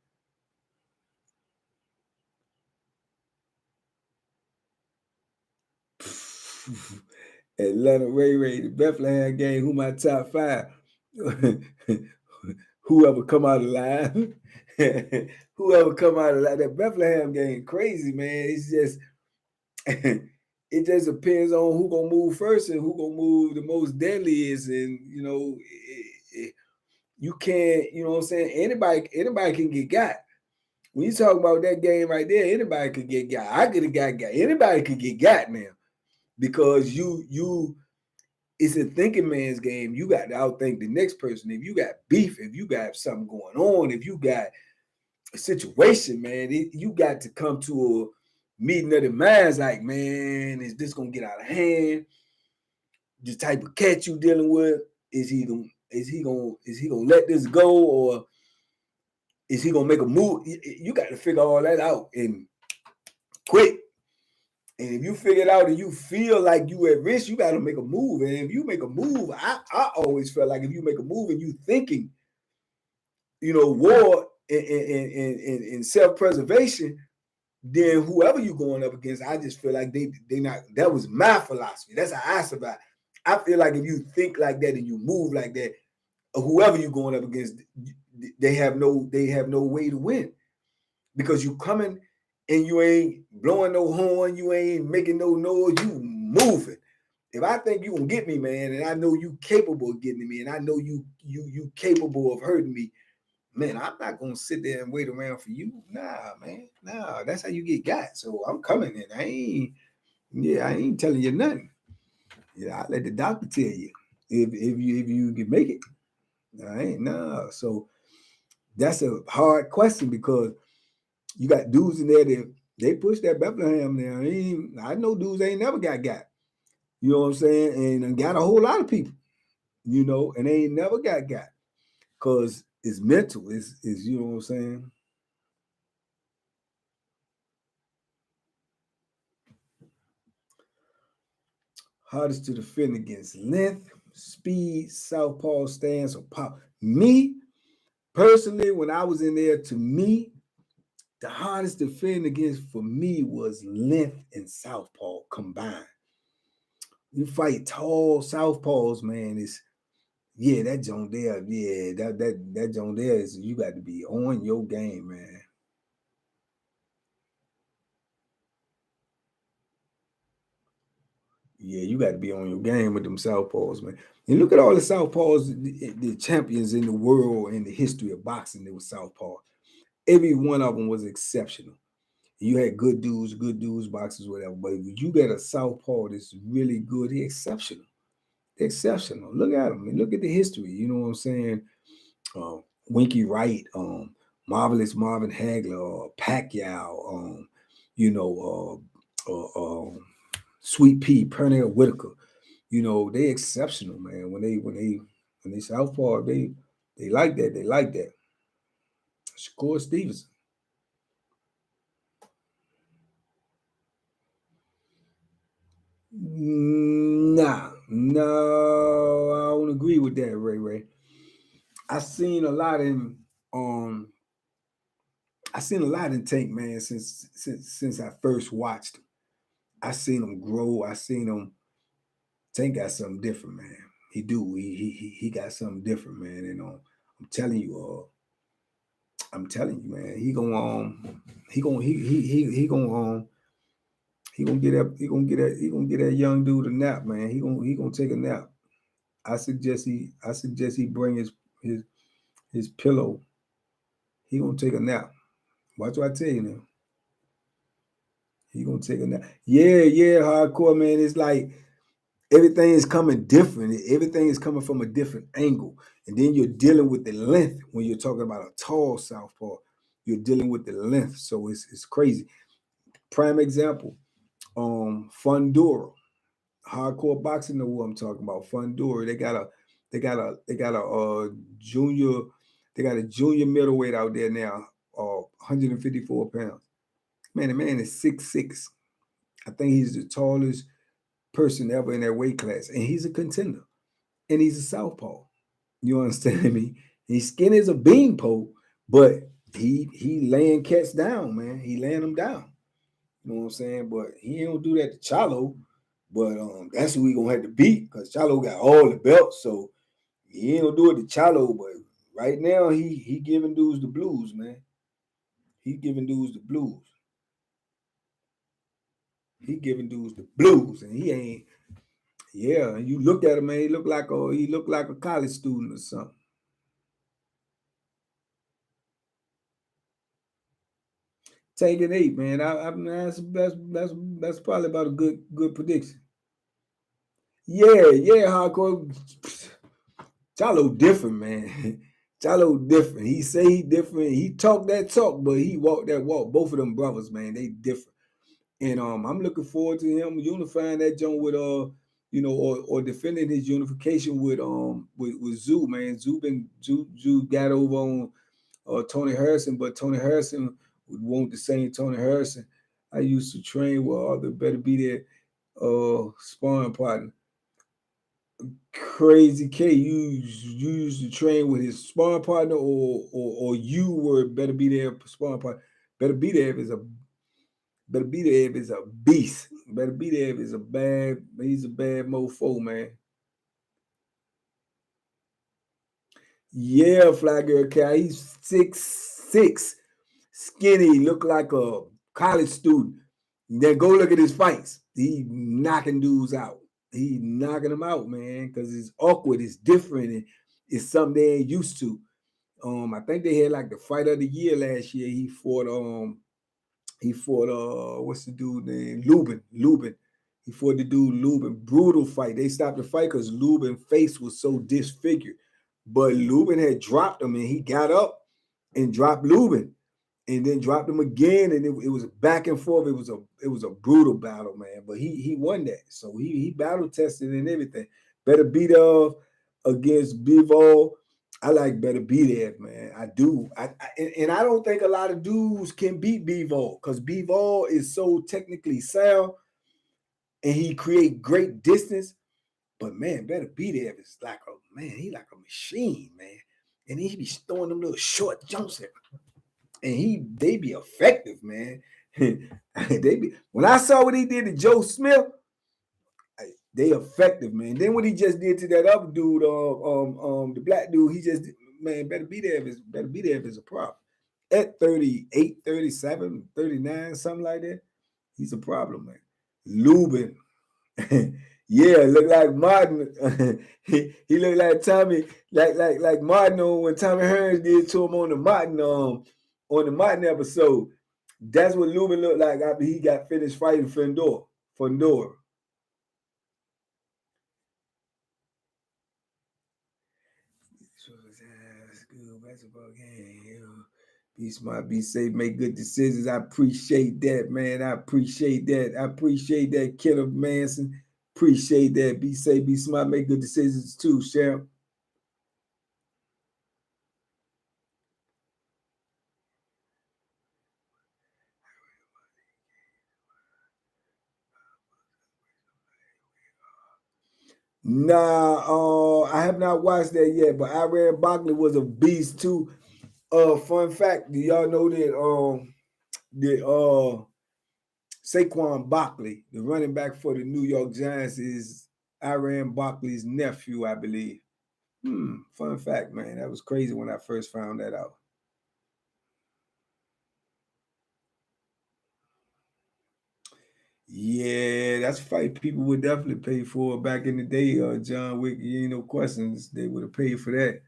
Atlanta Ray, the Bethlehem game. Who my top five? Whoever come out alive. Whoever come out alive. That Bethlehem game crazy, man. It's just it just depends on who gonna move first and who gonna move the most deadliest. And you know, you can't, you know what I'm saying? Anybody can get got. when you talk about that game right there, anybody could get got. I could have got. Anybody could get got now because you it's a thinking man's game. You got to outthink the next person. If you got beef, if you got something going on, if you got a situation, man, you got to come to a meeting of the minds. Like, man, is this gonna get out of hand? The type of cat you dealing with, is he gonna let this go, or is he gonna make a move? You got to figure all that out and quick. And if you figure it out and you feel like you at risk, you got to make a move. And if you make a move, I always felt like if you make a move and you thinking, war and self-preservation, then whoever you going up against, I just feel like they not. That was my philosophy. That's how I survive. I feel like if you think like that and you move like that, whoever you going up against, they have no way to win, because you coming and you ain't blowing no horn, you ain't making no noise, you moving. If I think you gonna get me, man, and I know you capable of getting me, and I know you capable of hurting me, man, I'm not gonna sit there and wait around for you. Nah, man, nah, that's how you get got. So I'm coming in. I ain't telling you nothing. I let the doctor tell you if you can make it. I ain't nah. So that's a hard question, because you got dudes in there that they push that Bethlehem there. I know dudes ain't never got. You know what I'm saying? And got a whole lot of people, and they ain't never got. Because it's mental. It's you know what I'm saying? Hardest to defend against: length, speed, southpaw stance, or pop. Me, personally, when I was in there, to me, the hardest to defend against for me was length and southpaw combined. You fight tall southpaws, man. That joint there, that joint there is, you got to be on your game, man. Yeah, you got to be on your game with them southpaws, man. And look at all the southpaws, the champions in the world in the history of boxing. They were southpaw. Every one of them was exceptional. You had good dudes, boxers, whatever. But if you got a southpaw that's really good, he's exceptional. Exceptional. Look at him. Look at the history. You know what I'm saying? Winky Wright, Marvelous Marvin Hagler, Pacquiao, you know, Sweet Pea, Pernell Whitaker. They exceptional, man. When they southpaw, they like that. They like that. Shakur Stevenson. Nah, no, I don't agree with that, Ray. I seen a lot in Tank, man, since I first watched him. I seen him grow. I seen him. Tank got something different, man. He do. He got something different, man. And I'm telling you, man. He gonna get up. He gonna get that young dude a nap, man. He gonna take a nap. I suggest he bring his pillow. He gonna take a nap. Watch what I tell you now. He gonna take a nap. Yeah, hardcore, man. It's like everything is coming different. Everything is coming from a different angle. And then you're dealing with the length when you're talking about a tall southpaw. You're dealing with the length. So it's crazy. Prime example, Fundora. Hardcore boxing know what I'm talking about. Fundora. They got a junior, they got a junior middleweight out there now, 154 pounds. Man, the man is 6'6". I think he's the tallest person ever in that weight class. And he's a contender. And he's a southpaw. You understand me? His skin is a beanpole, but he laying cats down, man. He laying them down. You know what I'm saying? But he ain't gonna do that to Chalo. But that's who we gonna have to beat, because Chalo got all the belts. So he ain't gonna do it to Chalo. But right now he giving dudes the blues, man. He giving dudes the blues. He giving dudes the blues, and he ain't. Yeah, and you look at him, man. He look like a college student or something. Tank and 8, man. That's probably about a good prediction. Yeah, hardcore. Jalo different, man. Jalo different. He say he different. He talk that talk, but he walk that walk. Both of them brothers, man, they different. And I'm looking forward to him unifying that joint with or defending his unification with Zoo, man. Zoo got over on Tony Harrison, but Tony Harrison would want the same Tony Harrison I used to train with all the better be there sparring partner. Crazy K, you used to train with his sparring partner, or you were better be there sparring partner. Better be there is a beast. Better be there is he's a bad mofo, man. Yeah, Fly Girl Cat. He's 6'6", skinny, look like a college student. Then go look at his fights. He knocking dudes out. He knocking them out, man, because it's awkward, it's different, and it's something they ain't used to. I think they had like the fight of the year last year. He fought what's the dude name? Lubin. He fought the dude Lubin. Brutal fight. They stopped the fight because Lubin's face was so disfigured. But Lubin had dropped him and he got up and dropped Lubin and then dropped him again. And it was back and forth. It was a brutal battle, man. But he won that. So he battle tested and everything. Better beat off against Bivol. I like Better Be There, man. I do. And I don't think a lot of dudes can beat Bivol because Bivol is so technically sound and he create great distance. But man, Better Be There is like he like a machine, man. And he be throwing them little short jumps at and they be effective, man. They be when I saw what he did to Joe Smith, they effective, man. Then what he just did to that other dude, the black dude, he just man, Better Be There if it's a problem. At 38, 37, 39, something like that, he's a problem, man. Lubin. Yeah, look like Martin. he looked like Tommy, like Martin on when Tommy Hearns did to him on the Martin episode. That's what Lubin looked like after he got finished fighting Fendor. Good basketball game. Be smart, be safe, make good decisions. I appreciate that, man. I appreciate that, Kidder Manson. Appreciate that. Be safe, be smart, make good decisions too, Sheriff. Nah, I have not watched that yet, but Iran Barkley was a beast too. Fun fact, do y'all know that Saquon Barkley, the running back for the New York Giants, is Iran Barkley's nephew, I believe. Fun fact, man. That was crazy when I first found that out. Yeah, that's a fight people would definitely pay for back in the day. John Wick, you ain't no questions. They would have paid for that.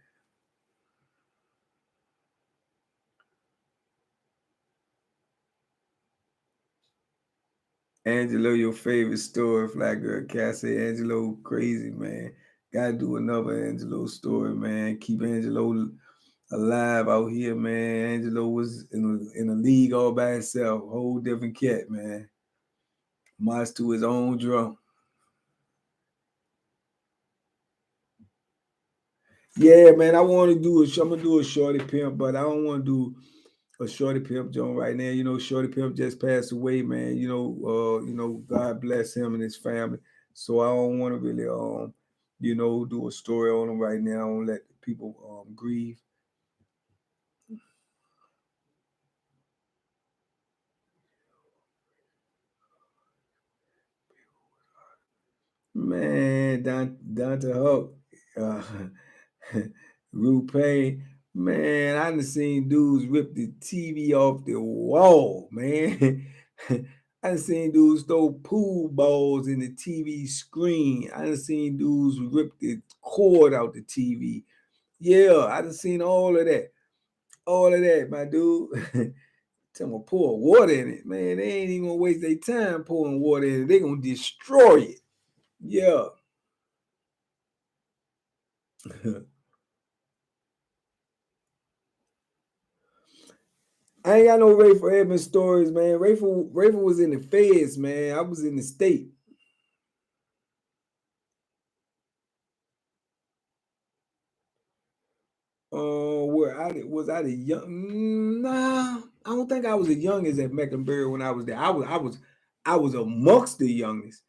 Angelo, your favorite story, Flat Girl Cassie. Angelo, crazy, man. Gotta do another Angelo story, man. Keep Angelo alive out here, man. Angelo was in a league all by himself. Whole different cat, man. Marched to his own drum. Yeah, man. I'm gonna do a shorty pimp, but I don't want to do a Shorty Pimp joint right now. You know, Shorty Pimp just passed away, man. God bless him and his family. So I don't want to really do a story on him right now. I don't let people grieve. Man, down to Hulk. Rude Payne. Man, I done seen dudes rip the TV off the wall, man. I done seen dudes throw pool balls in the TV screen. I done seen dudes rip the cord out the TV. Yeah, I done seen all of that. All of that, my dude. Tell them to pour water in it, man. They ain't even gonna waste their time pouring water in it. They gonna destroy it. Yeah. I ain't got no Rayful Edmonds stories, man. Rayful was in the feds, man. I was in the state. Where I the young? Nah, I don't think I was the youngest at Mecklenburg when I was there. I was amongst the youngest,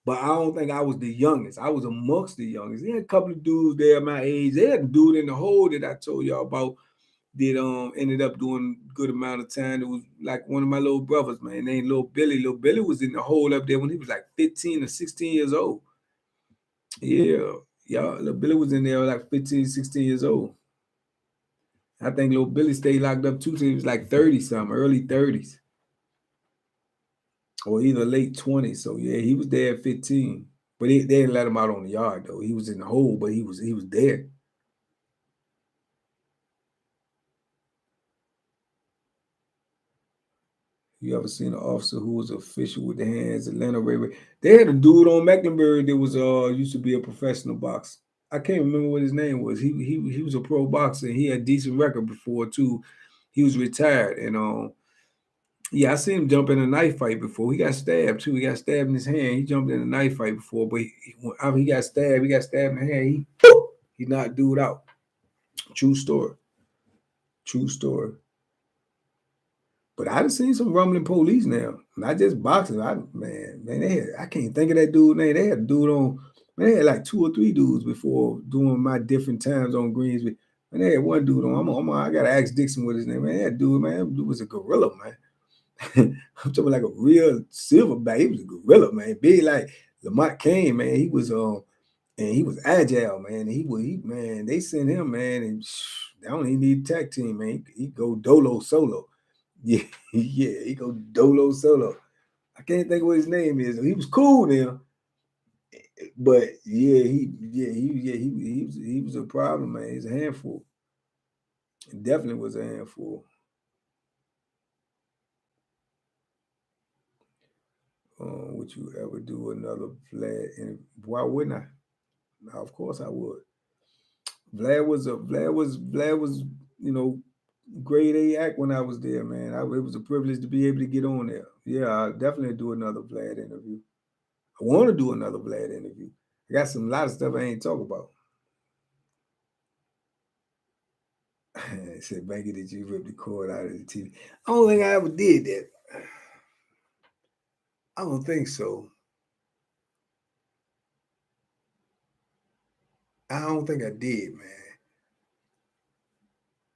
but I don't think I was the youngest. I was amongst the youngest. There had a couple of dudes there my age. They had a dude in the hole that I told y'all about that ended up doing a good amount of time. It was like one of my little brothers, man, named Little Billy. Little Billy was in the hole up there when he was like 15 or 16 years old. Yeah, y'all, Little Billy was in there like 15, 16 years old. I think Little Billy stayed locked up too till he was like 30 something, early 30s. Or either late 20s. So yeah, he was there at 15. But they didn't let him out on the yard though. He was in the hole, but he was there. You ever seen an officer who was official with the hands? Atlanta Ray. They had a dude on Mecklenburg that was used to be a professional boxer. I can't remember what his name was. He was a pro boxer. He had a decent record before too. He was retired and yeah, I seen him jump in a knife fight before. He got stabbed too. He got stabbed in his hand. He jumped in a knife fight before, but he got stabbed. He got stabbed in the hand. He knocked dude out. True story. True story. But I done seen some rumbling police now. Not just boxing. I can't think of that dude's name. They had a dude on. Man, they had like 2 or 3 dudes before doing my different times on Greensby. And they had one dude on. I gotta ask Dixon what his name. Man, that dude was a gorilla, man. I'm talking like a real silverback. He was a gorilla, man. Big like Lamont Kane, man. He was and he was agile, man. Man, they sent him, man, and they don't even need a tag team, man. He go dolo solo. Yeah, yeah, he go dolo solo. I can't think what his name is. He was cool now, but he was a problem, man. He's a handful. He definitely was a handful. Would you ever do another Vlad? And why wouldn't I? Now, of course I would. Vlad was grade A act when I was there, man. It was a privilege to be able to get on there. Yeah, I'll definitely do another Vlad interview. I want to do another Vlad interview. I got a lot of stuff I ain't talk about. I said, Banky, did you rip the cord out of the TV? I don't think I ever did that. I don't think so. I don't think I did, man.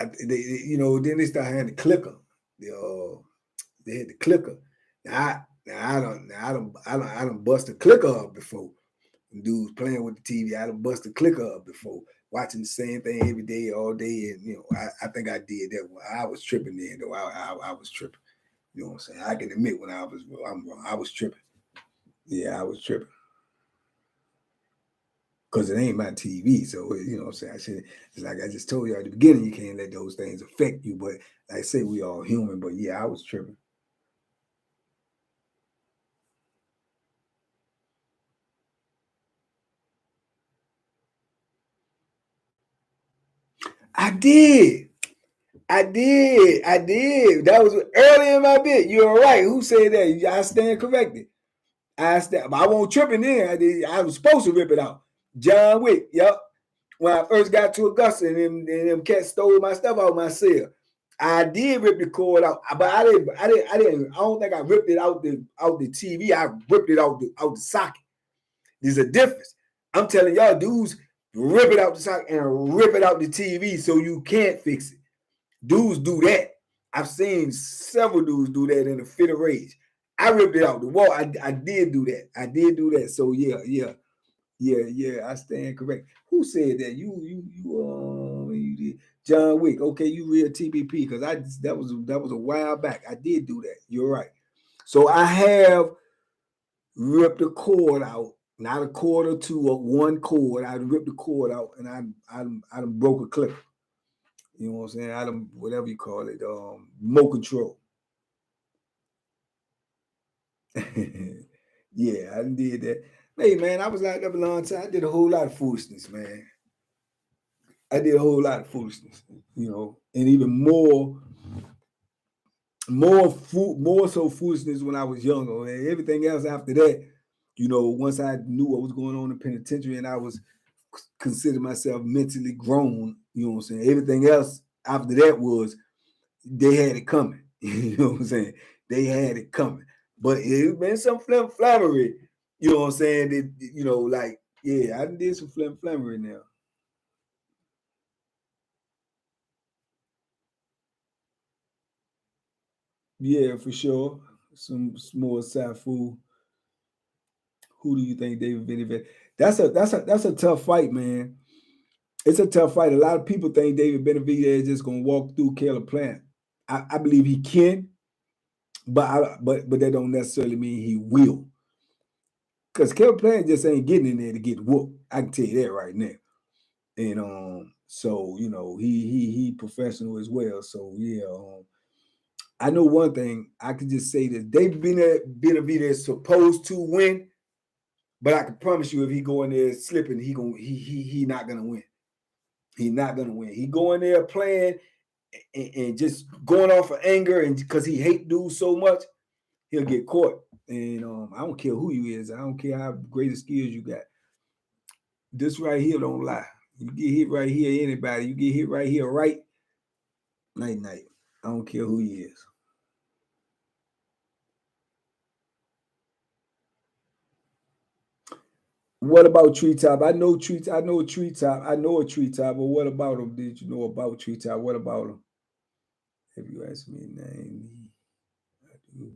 Then they started having the clicker. They had the clicker. I don't bust the clicker up before. Dudes playing with the TV, I done bust the clicker up before. Watching the same thing every day, all day, and I think I did that. I was tripping then, though. I was tripping. You know what I'm saying? I can admit when I was tripping. Yeah, I was tripping. Because it ain't my TV. So, you know what I'm saying? It's like I just told you at the beginning, you can't let those things affect you. But like I say, we all human. But yeah, I was tripping. I did. I did. That was early in my bit. You're right. Who said that? I stand corrected. But I won't tripping in. I was supposed to rip it out. John Wick. Yep. When I first got to Augusta and them cats stole my stuff out of my cell, I did rip the cord out, but I didn't. I don't think I ripped it out the TV. I ripped it out the socket. There's a difference. I'm telling y'all, dudes, rip it out the socket and rip it out the TV so you can't fix it. Dudes do that. I've seen several dudes do that in a fit of rage. I ripped it out the wall. I did do that. I did do that. So yeah. I stand correct. Who said that? You did. John Wick. Okay, you real TBP because that was a while back. I did do that. You're right. So I have ripped a cord out, not a cord or two, or one cord. I ripped the cord out and I broke a clip. You know what I'm saying? Whatever you call it, remote control. Yeah, I did that. Hey man, I was locked up a long time. I did a whole lot of foolishness, man. I did a whole lot of foolishness, and even more so foolishness when I was younger. And everything else after that, once I knew what was going on in the penitentiary and I was considered myself mentally grown, you know what I'm saying? Everything else after that was they had it coming. You know what I'm saying? They had it coming. But it's been some flammery, you know what I'm saying? That, yeah, I did some flammery now. Yeah, for sure. Some more Safu. Who do you think David Benavidez? That's a tough fight, man. It's a tough fight. A lot of people think David Benavidez is just gonna walk through Caleb Plant. I believe he can, but that don't necessarily mean he will. Because Caleb Plant just ain't getting in there to get whooped. I can tell you that right now. And so he professional as well. So yeah, I know one thing. I can just say that David Benavidez is supposed to win, but I can promise you, if he go in there slipping, he not gonna win. He's not gonna win. He go in there playing and just going off of anger and because he hate dudes so much, he'll get caught. And I don't care who you is. I don't care how great the skills you got. This right here don't lie. You get hit right here, anybody. You get hit right here, right? Night night. I don't care who he is. What about Treetop? I know Treetop. I know a Treetop. I know a Treetop. But what about him? Did you know about Treetop? What about him? If you ask me, name, I do.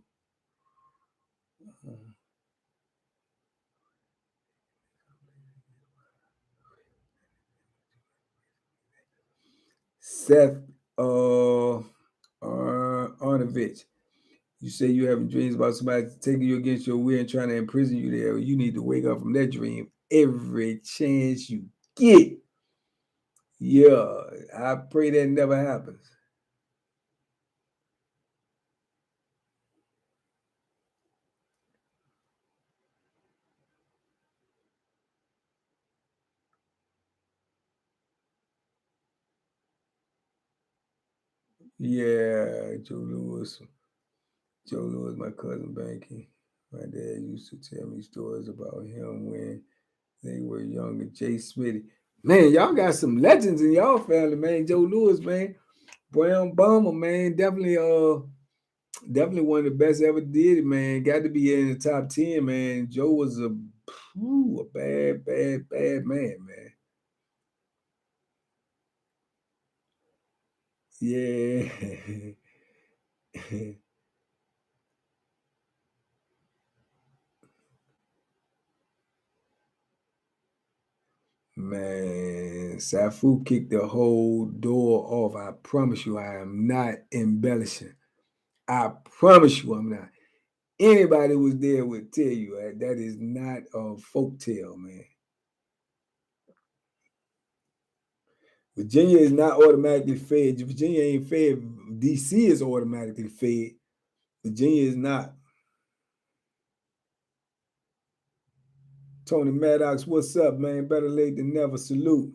Seth Arnovich. You say you having dreams about somebody taking you against your will and trying to imprison you there. You need to wake up from that dream every chance you get. Yeah, I pray that never happens. Yeah, Joe Lewis. Joe Lewis, my cousin Banky. My dad used to tell me stories about him when they were younger. Jay Smitty. Man, y'all got some legends in y'all family, man. Joe Lewis, man. Brown Bomber, man. Definitely one of the best ever did it, man. Got to be in the top 10, man. Joe was a bad, bad, bad man, man. Yeah. Man, Safu kicked the whole door off. I promise you, I am not embellishing. I promise you, I'm not. Anybody who was there would tell you that is not a folk tale, man. Virginia is not automatically fed. Virginia ain't fed. DC is automatically fed. Virginia is not. Tony Maddox, what's up, man? Better late than never. Salute.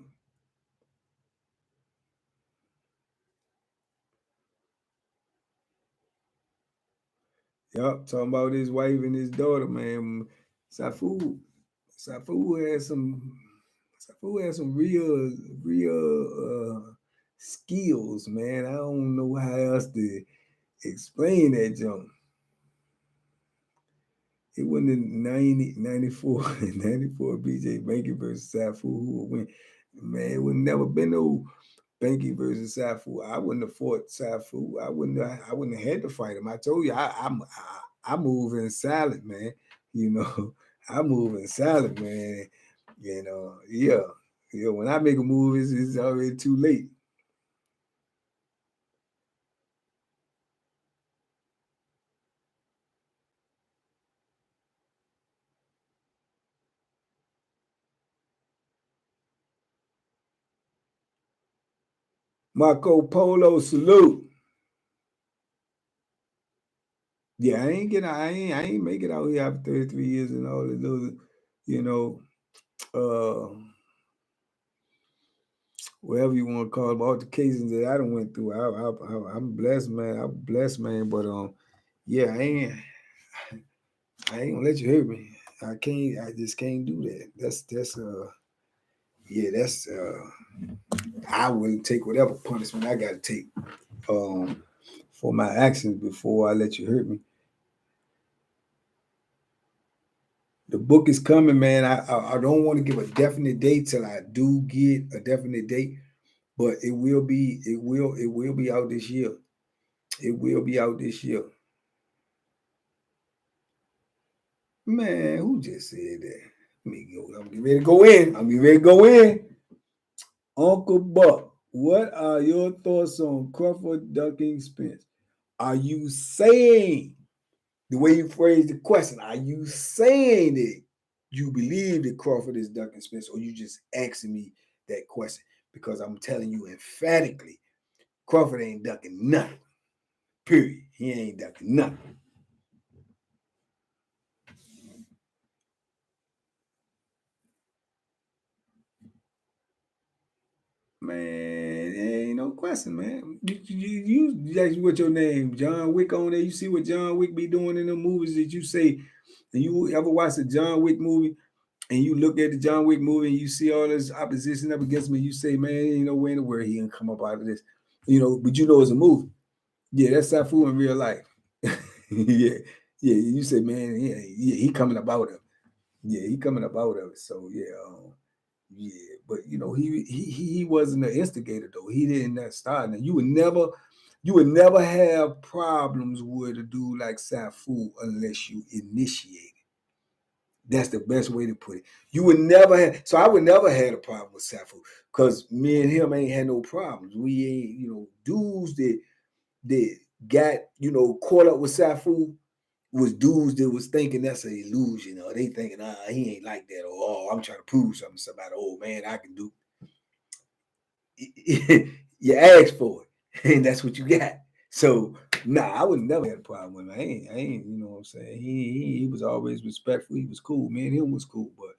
Yup, talking about his wife and his daughter, man. Safu, Safu had some, Safu had some real skills, man. I don't know how else to explain that junk. It wasn't in 90, 94, 94 BJ Banky versus Safu who would win. Man, it would never been no Banky versus Safu. I wouldn't have fought Safu. I wouldn't have had to fight him. I told you I move in silent, man. You know, I move in silent, man. Yeah. Yeah, when I make a move, it's already too late. Marco Polo, salute. Yeah, I ain't make it out here after 33 years and all the little, you know, whatever you want to call it, altercations that I done went through. I'm blessed, man. I'm blessed, man. But yeah, I ain't gonna let you hurt me. I can't. I just can't do that. Yeah, that's I will take whatever punishment I got to take for my actions before I let you hurt me. The book is coming, man. I don't want to give a definite date till I do get a definite date, but it will be out this year. It will be out this year. Man, who just said that? Let me go. I'm getting ready to go in. I'm getting ready to go in. Uncle Buck, what are your thoughts on Crawford ducking Spence? Are you saying the way you phrased the question? Are you saying that you believe that Crawford is ducking Spence, or you just asking me that question? Because I'm telling you emphatically, Crawford ain't ducking nothing. Period. He ain't ducking nothing. Man, ain't no question, man. You what your name, John Wick on there. You see what John Wick be doing in the movies that you say, and you ever watch a John Wick movie and you look at the John Wick movie and you see all this opposition up against me, you say, man, ain't no way in the world he can come up out of this. But you know it's a movie. Yeah, that's Safu in real life. yeah, yeah. You say, man, yeah, he coming up out of it. Yeah, he coming up out of it. So yeah, but he wasn't the instigator though. He didn't start. Now you would never have problems with a dude like Safu unless you initiate it. That's the best way to put it. You would never have. So I would never had a problem with Safu because me and him ain't had no problems. We ain't, dudes that got caught up with Safu was dudes that was thinking that's an illusion, or they thinking, he ain't like that, or I'm trying to prove something to somebody. Oh man, I can do. You asked for it, and that's what you got. So I would never had a problem with him. I ain't, you know what I'm saying? He was always respectful. He was cool. Me and him was cool, but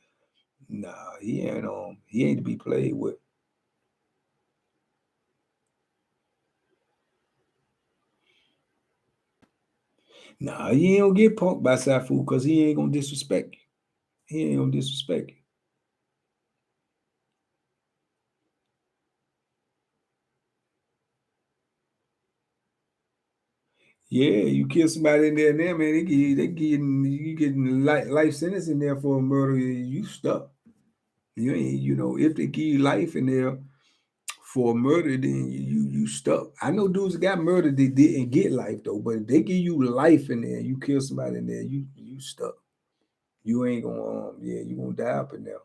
he ain't to be played with. He ain't gonna get punked by Safu because he ain't gonna disrespect you. He ain't gonna disrespect you. Yeah, you kill somebody in there now, man. You getting life sentence in there for a murder. You stuck. You ain't, if they give you life in there for murder, then you stuck. I know dudes that got murdered, they didn't get life though. But if they give you life in there, you kill somebody in there, you stuck. You ain't gonna you gonna die up in there.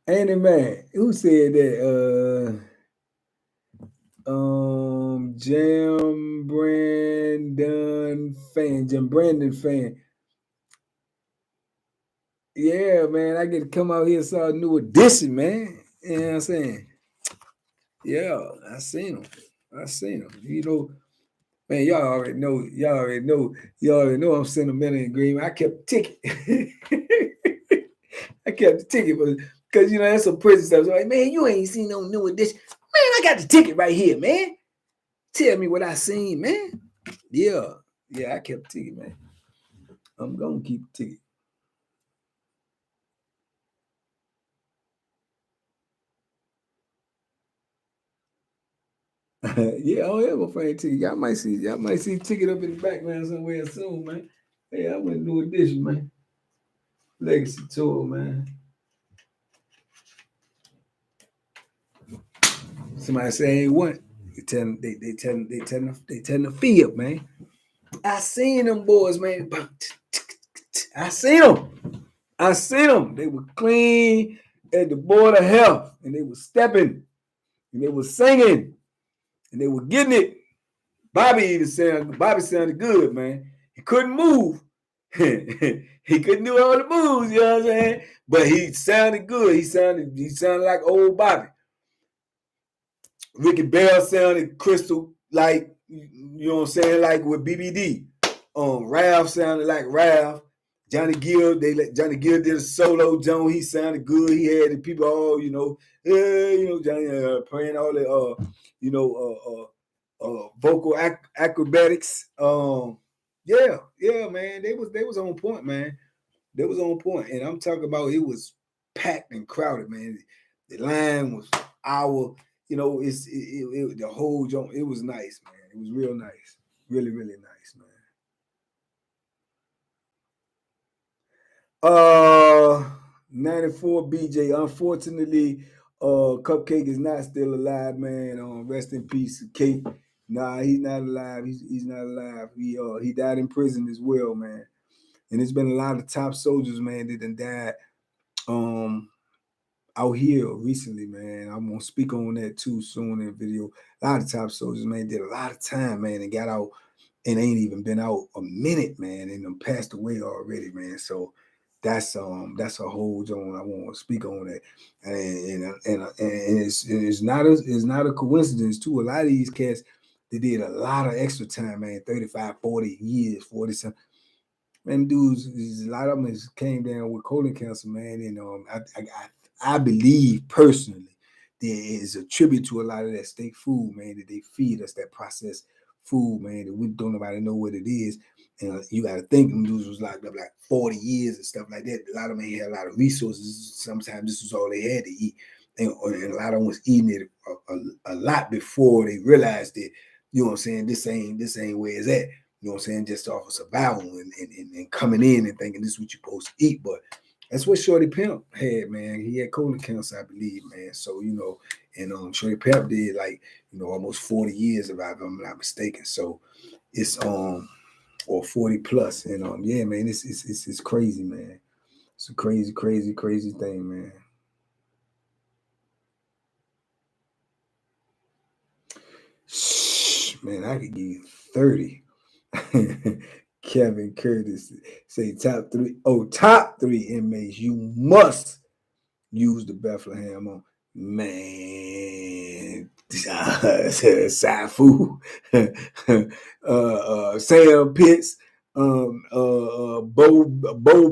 Andy man, who said that? Jim Brandon fan. Yeah, man, I get to come out here and saw a new edition, man. You know what I'm saying? Yeah, I seen him. Man, y'all already know I'm sentimental and green. I kept the ticket. I kept the ticket because that's some prison stuff. So like, man, you ain't seen no new edition. Man, I got the ticket right here, man. Tell me what I seen, man. Yeah, I kept the ticket, man. I'm gonna keep the ticket. Yeah, oh yeah, my friend ticket. Y'all might see ticket up in the background somewhere soon, man. Hey, I went to do edition, man. Legacy tour, man. Somebody say ain't what? They tell the fee up, man. I seen them boys, man. I seen them. They were clean at the board of health, and they were stepping, and they were singing, and they were getting it. Bobby sounded good, man. He couldn't move. He couldn't do all the moves, you know what I'm saying? But he sounded good. He sounded like old Bobby. Ricky Bell sounded crystal like, you know what I'm saying, like with BBD. Ralph sounded like Ralph. Johnny Gill, Johnny Gill did a solo. Joan, he sounded good. He had the people all, Johnny playing all the, vocal acrobatics. Yeah, man, they was on point, man. They was on point, and I'm talking about it was packed and crowded, man. The line was the whole joint. It was nice, man. It was real nice, really, really nice, man. 94 BJ. Unfortunately, Cupcake is not still alive, man. Rest in peace, Cake. Nah, he's not alive. He's not alive. He died in prison as well, man. And there's been a lot of top soldiers, man, that done died out here recently, man. I'm gonna speak on that too soon in the video. A lot of top soldiers, man, did a lot of time, man, and got out and ain't even been out a minute, man, and them passed away already, man. So that's a whole zone I want to speak on that, and it's not a coincidence too. A lot of these cats, they did a lot of extra time, man, 35, 40 years, 40 something. Man, dudes, a lot of them came down with colon cancer, man, and I believe personally there is a tribute to a lot of that steak food, man, that they feed us, that processed food, man, that we don't nobody know what it is. And you got to think them dudes was locked up like 40 years and stuff like that. A lot of them had a lot of resources. Sometimes this was all they had to eat. And a lot of them was eating it a lot before they realized that, you know what I'm saying, this ain't where it's at. You know what I'm saying? Just off of survival and coming in and thinking this is what you're supposed to eat. But that's what Shorty Pimp had, man. He had colon cancer, I believe, man. So, and Shorty Pimp did almost 40 years, if I'm not mistaken. So it's or 40 plus. And yeah, man, it's crazy, man. It's a crazy, crazy, crazy thing, man. Man, I could give you 30. Kevin Curtis say top three. Oh, top three inmates you must use the Bethlehem on. Man, Safu, Sam Pitts, Bo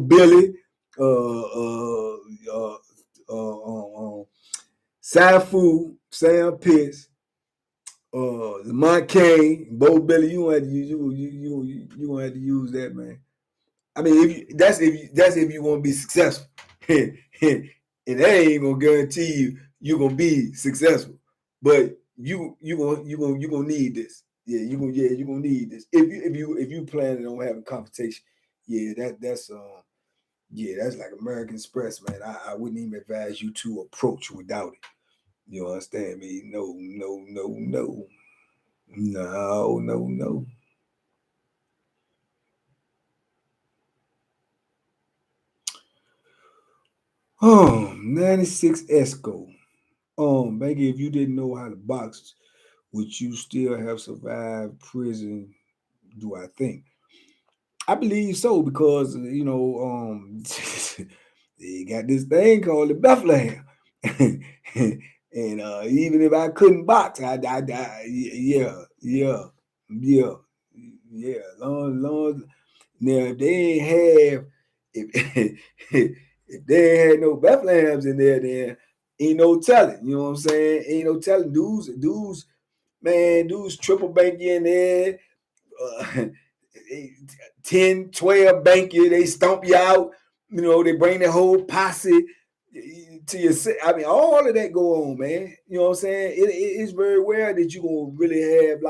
Billy, Safu, Sam Pitts, Lamont Kane, Bo Billy. You gonna have to you gonna have to use that, man. I mean, that's if you want to be successful, and that ain't gonna guarantee you gonna be successful. But you gonna need this. Yeah, you gonna need this if you planning on having competition. Yeah, that's like American Express, man. I wouldn't even advise you to approach without it. You understand me? No. Oh, 96 Esco. Banky, if you didn't know how to box, would you still have survived prison? Do I think? I believe so because they got this thing called the Bethlehem, and even if I couldn't box, I yeah. Long. Now if they ain't have if they ain't had no Bethlehems in there, then ain't no telling. You know what I'm saying? Ain't no telling. Dudes, man, dudes triple bank you in there. Uh, 10, 12 bank you, they stomp you out. They bring the whole posse to your. I mean, all of that go on, man. You know what I'm saying? It's very rare that you gonna really have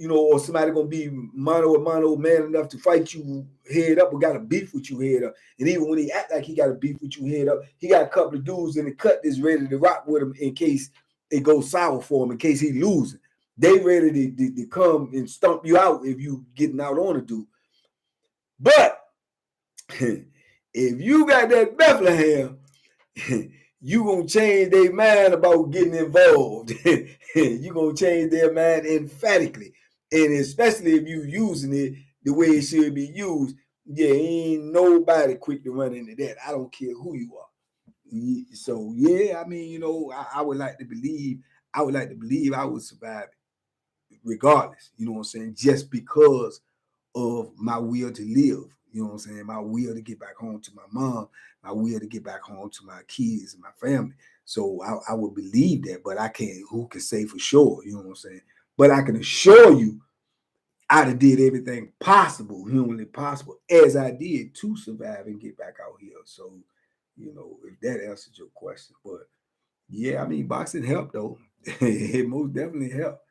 or somebody gonna be mano a mano man enough to fight you head up or got a beef with you head up. And even when he act like he got a beef with you head up, he got a couple of dudes in the cut that's ready to rock with him in case it goes sour for him, in case he loses. They ready to come and stomp you out if you getting out on a dude. But if you got that Bethlehem, you gonna change their mind about getting involved. You gonna change their mind emphatically, and especially if you using it the way it should be used. Yeah, ain't nobody quick to run into that. I don't care who you are. So yeah, I mean, I would like to believe I would like to believe I would survive it regardless. You know what I'm saying? Just because of my will to live. You know what I'm saying? My will to get back home to my mom, my will to get back home to my kids and my family. So I would believe that, but I can't. Who can say for sure? You know what I'm saying? But I can assure you, I'd have did everything possible, humanly possible, as I did to survive and get back out here. So, you know, if that answers your question, but yeah, I mean, boxing helped though. It most definitely helped.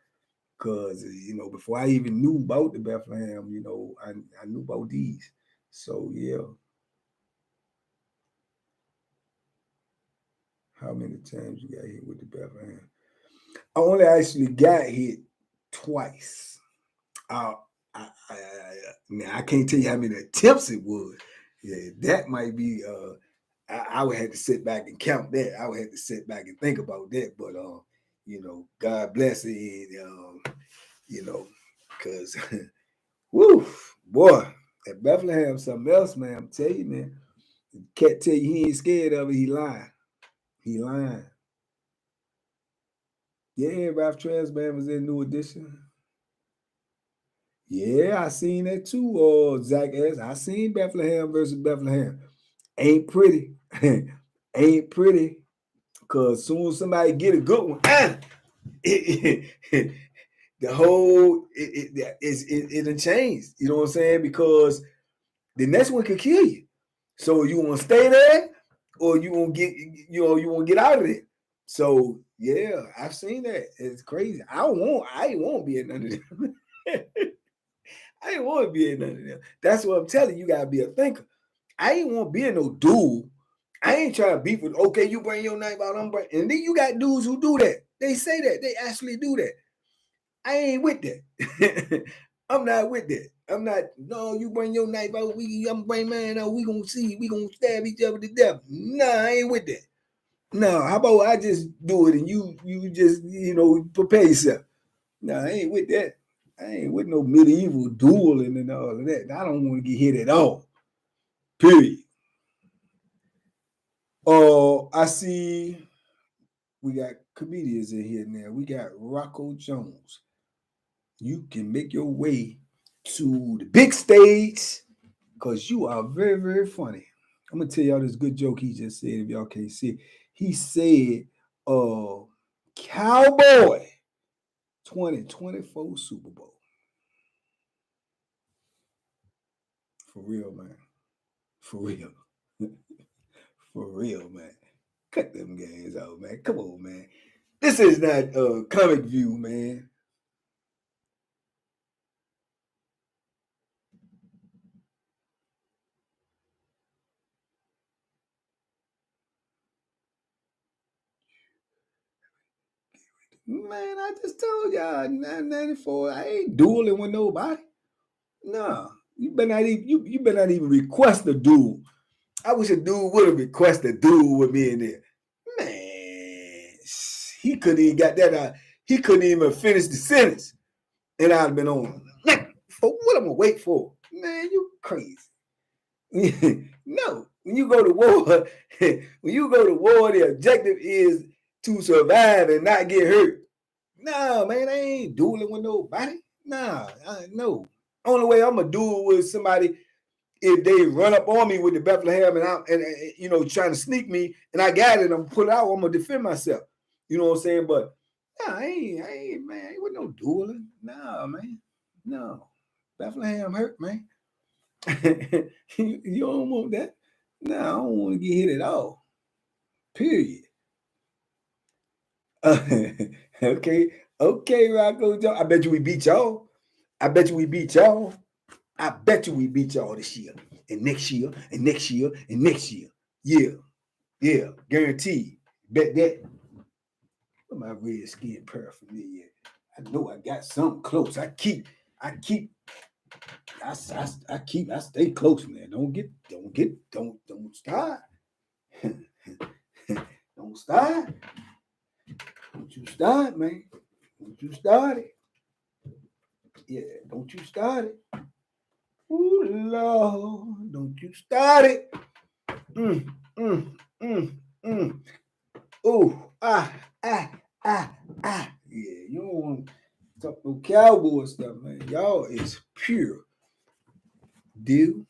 Cause you know, before I even knew about the Bethlehem, you know, I knew about these. So yeah. How many times you got hit with the Bethlehem? I only actually got hit twice. Uh, now I can't tell you how many attempts it was. Yeah, that might be. I would have to sit back and count that. I would have to sit back and think about that. But you know, God bless it. You know, because woo, boy, at Bethlehem, something else, man. I'm telling you, man. Can't tell you he ain't scared of it. He lying. He lying. Yeah, Ralph Tresman was in New Edition. Yeah, I seen that too. Zach S. I seen Bethlehem versus Bethlehem. Ain't pretty. Ain't pretty. Cause soon as somebody get a good one, the whole it changed. You know what I'm saying? Because the next one could kill you. So you want to stay there, or you want to get you want to get out of it. So yeah, I've seen that. It's crazy. I ain't want to be in none of them. I ain't want to be in none of them. That's what I'm telling you. You gotta be a thinker. I ain't want to be in no duel. I ain't trying to beef with. Okay, you bring your knife out. I'm bringing. And then you got dudes who do that. They say that. They actually do that. I ain't with that. I'm not with that. I'm not. No, you bring your knife out. I'm bring mine out. We gonna see. We gonna stab each other to death. Nah, I ain't with that. No, how about I just do it and you just prepare yourself. No, I ain't with that. I ain't with no medieval dueling and all of that. I don't want to get hit at all. Period. Oh, I see we got comedians in here now. We got Rocco Jones. You can make your way to the big stage because you are very, very funny. I'm gonna tell y'all this good joke he just said if y'all can't see it. He said, Cowboy 2024 Super Bowl. For real, man. For real. For real, man. Cut them games out, man. Come on, man. This is not Comic View, man. Man, I just told y'all, 994. I ain't dueling with nobody. No, you better not even you better not even request a duel. I wish a dude would have requested a duel with me in there. Man, he couldn't even got that out. He couldn't even finish the sentence, and I'd have been on. For what I'm gonna wait for? Man, you crazy. No, when you go to war, the objective is to survive and not get hurt. Nah, man, I ain't dueling with nobody. Nah, no. Only way I'm gonna duel with somebody if they run up on me with the Bethlehem and trying to sneak me and I got it, I'm pull it out, I'm gonna defend myself. You know what I'm saying? But nah, I ain't man, ain't with no dueling. Nah, man. No. Bethlehem hurt, man. You don't want that? Nah, I don't want to get hit at all. Period. Okay. Okay, Rocco Joe. I bet you we beat y'all. I bet you we beat y'all. I bet you we beat y'all this year. And next year, and next year, and next year. Yeah. Yeah. Guaranteed. Bet that. Where my red skin paraphernalia? I know I got something close. I stay close, man. Don't start. Don't start. Don't you start, man. Don't you start it. Yeah, don't you start it. Ooh, Lord, don't you start it. Mm, mm, mm, mm. Ooh, ah, Yeah, you don't want to talk no cowboy stuff, man. Y'all is pure. Deal.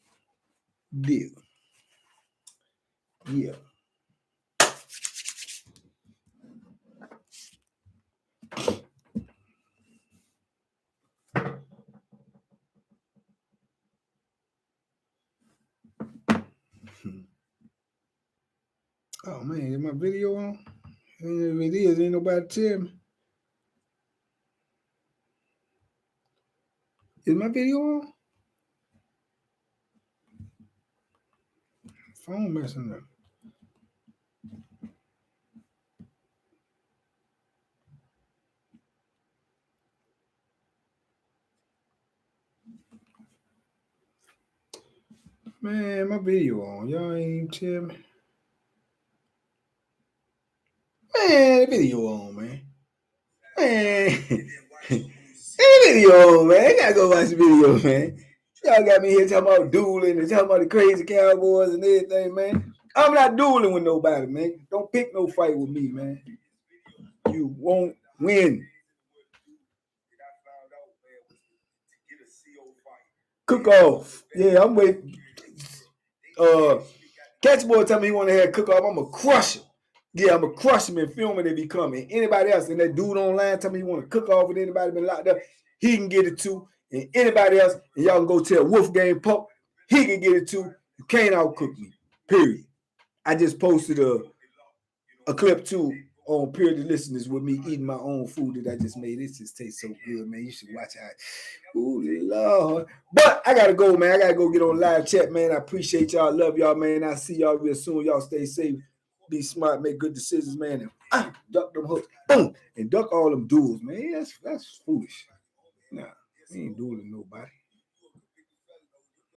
Yeah. Oh man, is my video on? If it is, ain't nobody tell me. Is my video on? Phone messing up. Man, my video on. Y'all ain't tell me. Man, the video on, man. Man. The video on, man. I gotta go watch the video, man. Y'all got me here talking about dueling and talking about the crazy cowboys and everything, man. I'm not dueling with nobody, man. Don't pick no fight with me, man. You won't win. Cook off. Yeah, I'm waiting. Catch boy tell me he want to have cook off. I'm going to crush him. Yeah, I'm going to crush him and film it if he coming. Anybody else, and that dude online tell me he want to cook off with anybody been locked up, he can get it too. And anybody else, and y'all can go tell Wolfgang Pope, he can get it too. You can't outcook me, period. I just posted a clip too on Period Listeners with me eating my own food that I just made. It just tastes so good, man. You should watch it. Ooh, Lord. But I got to go, man. I got to go get on live chat, man. I appreciate y'all. Love y'all, man. I'll see y'all real soon. Y'all stay safe. Be smart. Make good decisions, man. And duck them hooks. Boom. And duck all them duels, man. That's foolish. Nah, we ain't dueling nobody.